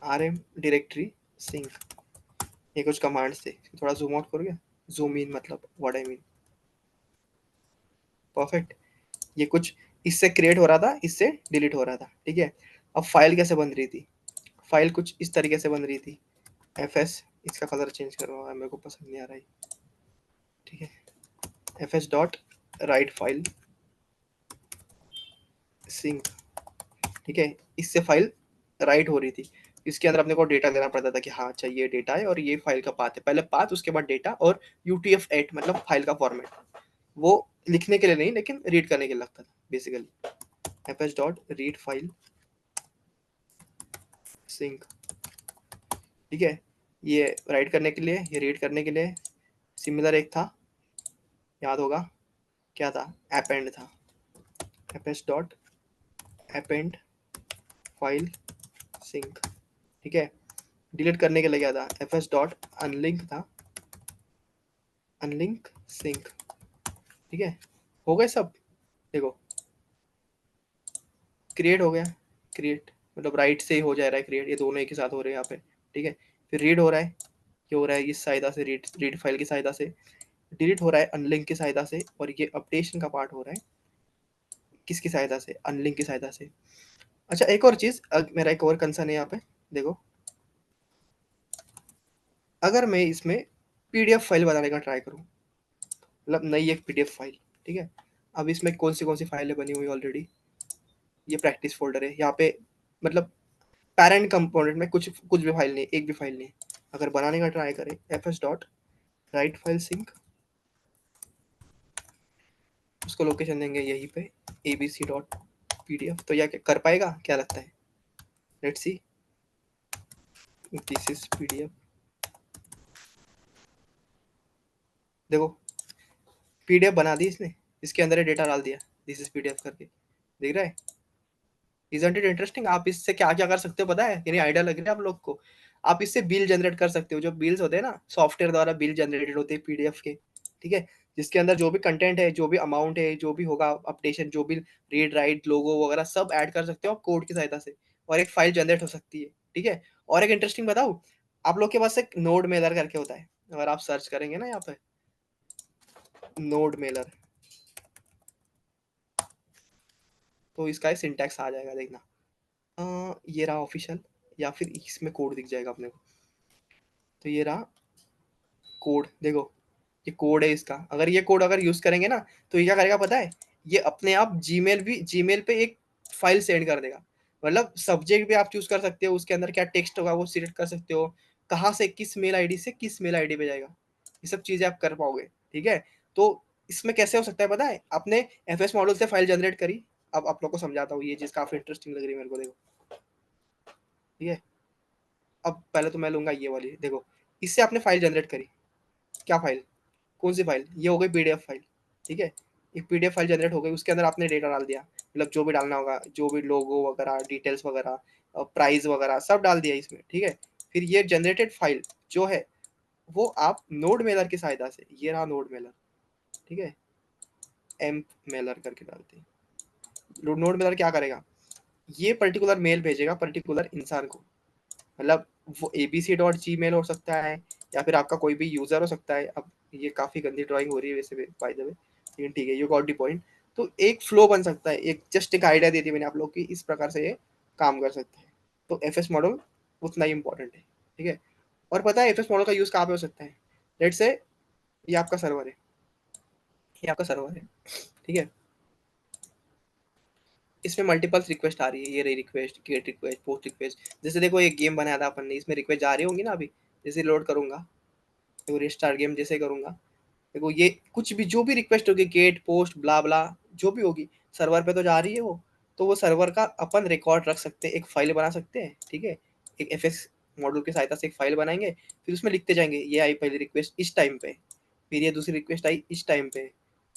R M directory sync. ये कुछ कमांड्स थे, थोड़ा जूम आउट करोगे, जूम इन मतलब व्हाट आई मीन। परफेक्ट, ये कुछ इससे क्रिएट हो रहा था, इससे डिलीट हो रहा था। ठीक है, अब फाइल कैसे बन रही थी, फाइल कुछ इस तरीके से बन रही थी, एफ एस, इसका कलर चेंज कर रहा है, मेरे को पसंद नहीं आ रहा है। ठीक है, F S dot write file sync. ठीक है, इससे फाइल राइट हो रही थी, इसके अंदर अपने को डेटा देना पड़ता था कि हाँ अच्छा ये डेटा है और ये फाइल का पाथ है, पहले पाथ उसके बाद डेटा, और UTF-8 मतलब फाइल का फॉर्मेट, वो लिखने के लिए नहीं लेकिन रीड करने के लिए लगता था basically. F S dot read file sync. ठीक है, ये राइट करने के लिए, ये रीड करने के लिए। सिमिलर एक था, याद होगा क्या था, अपेंड था, F S dot append file sync. ठीक है, डिलीट करने के लिए क्या था, एफ एस डॉट अनलिंक था, अनलिंक सिंक। ठीक है, हो गए सब। देखो क्रिएट हो गया, क्रिएट मतलब राइट से ही हो जा रहा है क्रिएट, ये दोनों एक ही साथ हो रहे हैं यहाँ पे। ठीक है, फिर रीड हो रहा है, ये हो रहा है इस सहायता से, रीड रीड फाइल की सहायता से, डिलीट हो रहा है अनलिंक की सहायता से, और ये अपडेशन का पार्ट हो रहा है किसकी सहायता से, अनलिंक की सहायता से। अच्छा एक और चीज, मेरा एक और कंसर्न है यहाँ पे, देखो अगर मैं इसमें PDF फाइल बनाने का ट्राई करूँ, मतलब नई एक PDF फाइल। ठीक है, अब इसमें कौन सी फाइलें बनी हुई ऑलरेडी, ये प्रैक्टिस फोल्डर है, यहाँ पे मतलब पैरेंट कंपोनेंट में कुछ कुछ भी फाइल नहीं, एक भी फाइल नहीं। अगर बनाने का ट्राई करें fs dot write file sync, उसको लोकेशन देंगे यहीं पे abc डॉट pdf, तो यह कर पाएगा क्या लगता है? Let's see, this is pdf, देखो पीडीएफ बना दी इसने, इसके अंदर डेटा डाल दिया, दिस इज पीडीएफ करके, देख रहा है? Isn't it interesting? आप इससे क्या क्या कर सकते हो पता है? यानी आइडिया लग रहा है आप लोग को? आप इससे बिल जनरेट कर सकते हो, जो बिल्स होते हैं ना, सॉफ्टवेयर द्वारा बिल जनरेटेड होते हैं पीडीएफ के, ठीक है? जिसके अंदर जो भी कंटेंट है, जो भी अमाउंट है, जो भी होगा अपडेशन, जो भी रीड राइट लोगो वगैरह सब ऐड कर सकते हो आप कोड की सहायता से, और एक फाइल जनरेट हो सकती है, ठीक है? और एक इंटरेस्टिंग बताऊं, आप लोग के पास एक नोड मेलर करके होता है, अगर आप सर्च करेंगे ना यहाँ पे नोड मेलर, तो इसका सिंटैक्स आ जाएगा, देखना। ये रहा ऑफिशियल, या फिर इसमें कोड दिख जाएगा अपने को, तो ये रहा कोड, देखो ये कोड है इसका। अगर ये कोड अगर यूज करेंगे ना, तो ये क्या करेगा पता है? ये अपने आप जीमेल भी, जीमेल पे एक फाइल सेंड कर देगा। मतलब सब्जेक्ट भी आप चूज कर सकते हो, उसके अंदर क्या टेक्स्ट होगा वो सिलेक्ट कर सकते हो, कहाँ से किस मेल आईडी से किस मेल आईडी पे जाएगा, ये सब चीजें आप कर पाओगे, ठीक है? तो इसमें कैसे हो सकता है पता है? आपने एफ मॉडल से फाइल जनरेट करी, अब आप लोग को समझाता हूँ, ये चीज काफी इंटरेस्टिंग लग रही है मेरे को, देखो, ठीक है? अब पहले तो मैं लूंगा ये वाली, देखो, इससे आपने फाइल जनरेट करी, क्या फाइल, कौन सी फाइल? ये हो गई पीडीएफ फाइल, ठीक है? एक पीडीएफ फाइल जनरेट हो गई, उसके अंदर आपने डेटा डाल दिया, मतलब जो भी डालना होगा, जो भी लोगो वगैरह, डिटेल्स वगैरह, प्राइस वगैरह सब डाल दिया इसमें, ठीक है? फिर ये जनरेटेड फाइल जो है, वो आप नोड मेलर की सहायता से, ये रहा नोड मेलर, ठीक है, एम मेलर करके डालते हैं। नोड मेलर क्या करेगा? ये पर्टिकुलर मेल भेजेगा पर्टिकुलर इंसान को, मतलब वो abc.gmail हो सकता है, या फिर आपका कोई भी यूजर हो सकता है। अब ये काफी गंदी ड्राइंग हो रही है वैसे बाय द वे, लेकिन ठीक है, यू गॉट द पॉइंट। तो एक फ्लो बन सकता है, एक जस्ट एक आइडिया दी थी मैंने आप लोग की, इस प्रकार से ये काम कर सकते हैं। तो एफएस मॉडल उतना ही इंपॉर्टेंट है, ठीक है? और पता है एफएस मॉडल का यूज कहाँ पे हो सकता है? लेट से ये आपका सर्वर है, ये आपका सर्वर है, ठीक है? इसमें मल्टीपल रिक्वेस्ट आ रही है, ये रही request, gate request, post request. जैसे देखो एक गेम बनाया था अपन ने, इसमें रिक्वेस्ट जा रही होंगी ना अभी, जैसे लोड करूंगा, देखो रिस्टार्ट गेम जैसे करूंगा, देखो ये कुछ भी जो भी रिक्वेस्ट होगी, गेट पोस्ट ब्ला ब्ला, जो भी होगी, सर्वर पे तो जा रही है वो। तो वो सर्वर का अपन रिकॉर्ड रख सकते हैं, एक फाइल बना सकते हैं, ठीक है? एक एफएस मॉड्यूल की सहायता से एक फाइल बनाएंगे, फिर उसमें लिखते जाएंगे ये आई पहली रिक्वेस्ट इस टाइम पे, फिर ये दूसरी रिक्वेस्ट आई इस टाइम पे,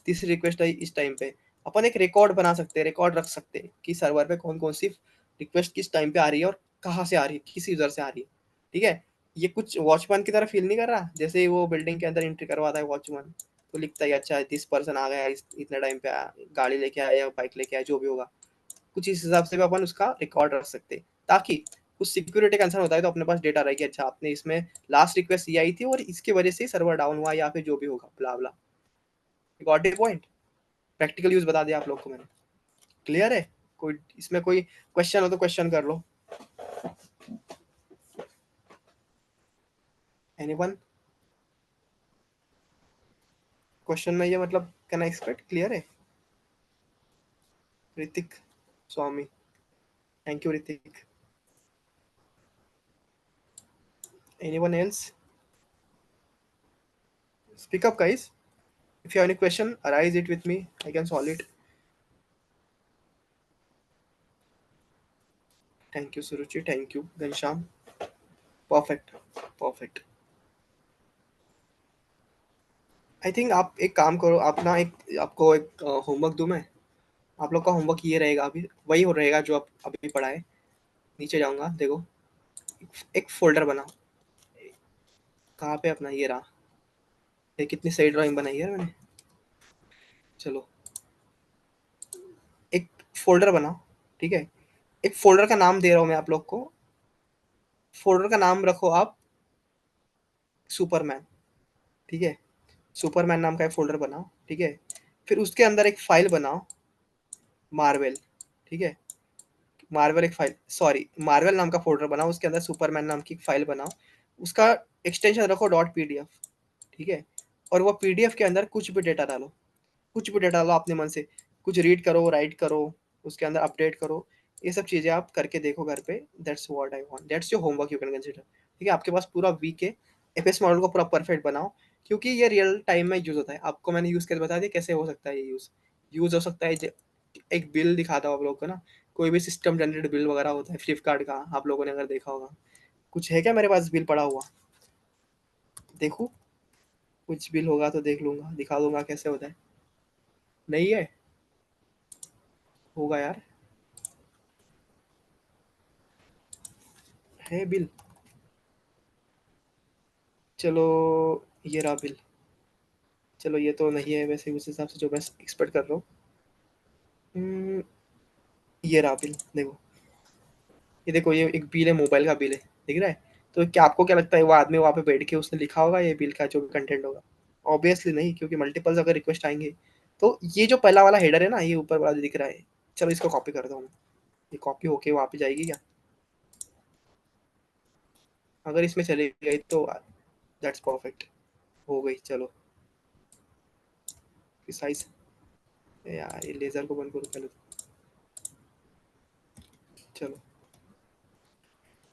तीसरी रिक्वेस्ट आई इस टाइम पे। अपन एक रिकॉर्ड बना सकते हैं, रिकॉर्ड रख सकते हैं कि सर्वर पे कौन कौन सी रिक्वेस्ट किस टाइम पे आ रही है और कहाँ से आ रही है, किस यूजर से आ रही है, ठीक है? ये कुछ वॉचमैन की तरह फील नहीं कर रहा? जैसे ही वो बिल्डिंग के अंदर एंट्री करवाता है वॉचमैन, तो लिखता है अच्छा दिस पर्सन आ गया, इतने टाइम पे आया, गाड़ी लेके आया या बाइक लेके आया, जो भी होगा, कुछ इस हिसाब से भी अपन उसका रिकॉर्ड रख सकते हैं, ताकि कुछ सिक्योरिटी कंसर्न होता है तो अपने पास डेटा रहे कि अच्छा आपने इसमें लास्ट रिक्वेस्ट ये आई थी और इसकी वजह से सर्वर डाउन हुआ, या फिर जो भी होगा blah blah. Got it point? Practical use बता दिया आप लोग को मैंने, क्लियर है? कोई इसमें कोई क्वेश्चन हो तो क्वेश्चन कर लो, एनीवन? क्वेश्चन में ये मतलब कैन आई एक्सपेक्ट, क्लियर है? Hrithik Swami, thank you Hrithik. Anyone else? Speak up guys, if you have any question arise it with me, I can solve it. Thank you Suruchi, thank you Gansham, perfect, perfect। I think आप एक काम करो, आप ना एक आपको एक होमवर्क दूं मैं, आप लोग का होमवर्क ये रहेगा, अभी वही हो रहेगा जो आप अभी पढ़ाए। नीचे जाऊंगा, देखो एक फोल्डर बनाओ, कहाँ पे अपना, ये रहा, ये कितनी सही ड्राइंग बनाई है मैंने। चलो एक फोल्डर बनाओ, ठीक है? एक फोल्डर का नाम दे रहा हूँ मैं आप लोग को, फोल्डर का नाम रखो आप सुपरमैन, ठीक है? सुपरमैन नाम का एक फोल्डर बनाओ, ठीक है? फिर उसके अंदर एक फाइल बनाओ, मार्वल, ठीक है? मार्वल एक फाइल, सॉरी मार्वल नाम का फोल्डर बनाओ, उसके अंदर सुपरमैन नाम की एक फाइल बनाओ, उसका एक्सटेंशन रखो डॉट पीडीएफ, ठीक है? और वो पीडीएफ के अंदर कुछ भी डेटा डालो, कुछ भी डेटा डालो अपने मन से, कुछ रीड करो, राइट करो, उसके अंदर अपडेट करो, ये सब चीज़ें आप करके देखो घर पे। That's what I want, that's your homework you can consider. ठीक है, आपके पास पूरा वीक है, एफएस मॉडल को पूरा परफेक्ट बनाओ, क्योंकि ये रियल टाइम में यूज़ होता है। आपको मैंने यूज़ करके बता दिया कैसे हो सकता है ये यूज़। यूज़ हो सकता है एक बिल दिखाता हूँ आप लोग को ना, कोई भी सिस्टम जनरेटेड बिल वगैरह होता है फ्लिपकार्ट का, आप लोगों ने अगर देखा होगा। कुछ है क्या मेरे पास बिल पड़ा हुआ? देखूँ? कुछ बिल होगा तो देख लूँगा, दिखा दूँगा कैसे होता है। नहीं है? होगा यार, है बिल। चलो, ये रहा बिल। चलो ये तो नहीं है वैसे उस हिसाब से जो मैं एक्सपेक्ट कर रहा हूँ। हम्म, ये रहा बिल, देखो। ये देखो, ये एक बिल है, मोबाइल का बिल है, दिख रहा है? तो क्या आपको क्या लगता है वो आदमी वहाँ पे बैठ के उसने लिखा होगा ये बिल का जो भी कंटेंट होगा? ऑब्वियसली नहीं, क्योंकि मल्टीपल्स अगर रिक्वेस्ट आएंगे। तो ये जो पहला वाला हेडर है ना, ये ऊपर वाला जो दिख रहा है, चलो इसको कॉपी कर दो मैं। ये कॉपी होके वहाँ पे जाएगी क्या? अगर इसमें चली गई तो दैट्स परफेक्ट, हो गई। चलो, प्रिसाइज। यार ये लेजर को बंद करो पहले तो। चलो,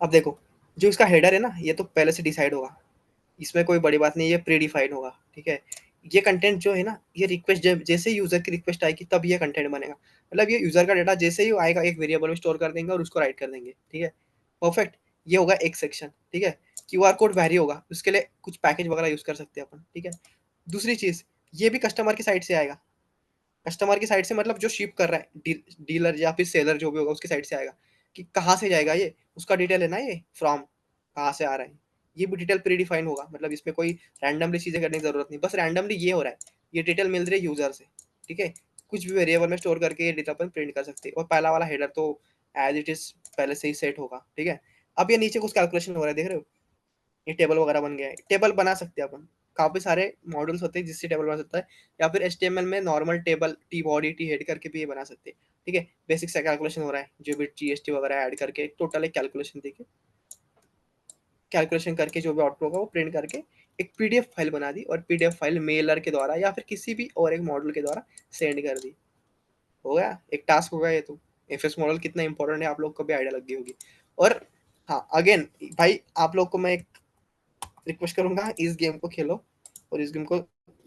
अब देखो, जो इसका हेडर है ना, ये तो पहले से डिसाइड होगा, इसमें कोई बड़ी बात नहीं, ये प्री डिफाइंड होगा। ठीक है, ये कंटेंट जो है ना, ये रिक्वेस्ट जब जैसे यूजर की रिक्वेस्ट आएगी तब ये कंटेंट बनेगा। मतलब ये यूजर का डाटा जैसे ही आएगा एक वेरिएबल में स्टोर कर देंगे और उसको राइट कर देंगे। ठीक है, परफेक्ट। ये होगा एक सेक्शन। ठीक है, क्यूआर कोड वैरी होगा, उसके लिए कुछ पैकेज वगैरह यूज कर सकते हैं अपन। ठीक है, दूसरी चीज, ये भी कस्टमर की साइड से आएगा। कस्टमर की साइड से मतलब जो शिप कर रहा है, डीलर या फिर सेलर जो भी होगा उसकी साइड से आएगा, कि कहाँ से जाएगा ये, उसका डिटेल है ना, ये फ्रॉम कहाँ से आ रहा है। ये भी डिटेल प्री डिफाइन होगा, मतलब इसमें कोई रैंडमली चीजें करने की जरूरत नहीं, बस रैंडमली ये हो रहा है, ये डिटेल मिल रही है यूजर से। ठीक है, कुछ भी वेरिएबल में स्टोर करके ये डेटा अपन प्रिंट कर सकते हैं। और पहला वाला हेडर तो एज इट इज पहले से ही सेट होगा। ठीक है, अब ये नीचे कुछ कैलकुलेशन हो रहा है, देख रहे हो? ये टेबल वगैरह बन गया है, टेबल बना सकते हैं अपन। काफी सारे मॉडल्स होते हैं जिससे टेबल बना सकता है, या फिर एचटीएमएल में normal table T body T head करके भी ये बना सकते हैं। ठीक है, बेसिक सा कैलकुलेशन हो रहा है, जो भी जीएसटी वगैरह ऐड करके टोटल एक कैलकुलेशन देके, कैलकुलेशन करके जो भी आउटपुट होगा वो प्रिंट करके एक पीडीएफ फाइल बना दी, और पीडीएफ फाइल मेलर के द्वारा या फिर किसी भी और एक मॉडल के द्वारा सेंड कर दी। हो गया, एक टास्क हो गया ये तो। एफएस मॉडल कितना इंपॉर्टेंट है आप लोग को भी आइडिया लग गई होगी। और हाँ, अगेन भाई, आप लोग को मैं एक रिक्वेस्ट करूंगा, इस गेम को खेलो और इस गेम को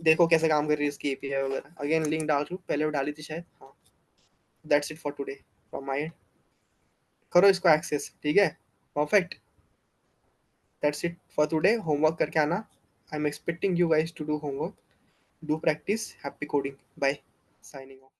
देखो कैसे काम कर रही है इसकी एपीआई वगैरह। अगेन लिंक डाल दूँ, पहले वो डाली थी शायद। हाँ, that's it for today from my end. करो इसको एक्सेस। ठीक है, perfect. That's it for today, homework करके आना। I am expecting you guys to do homework, do practice, happy coding, bye, signing of.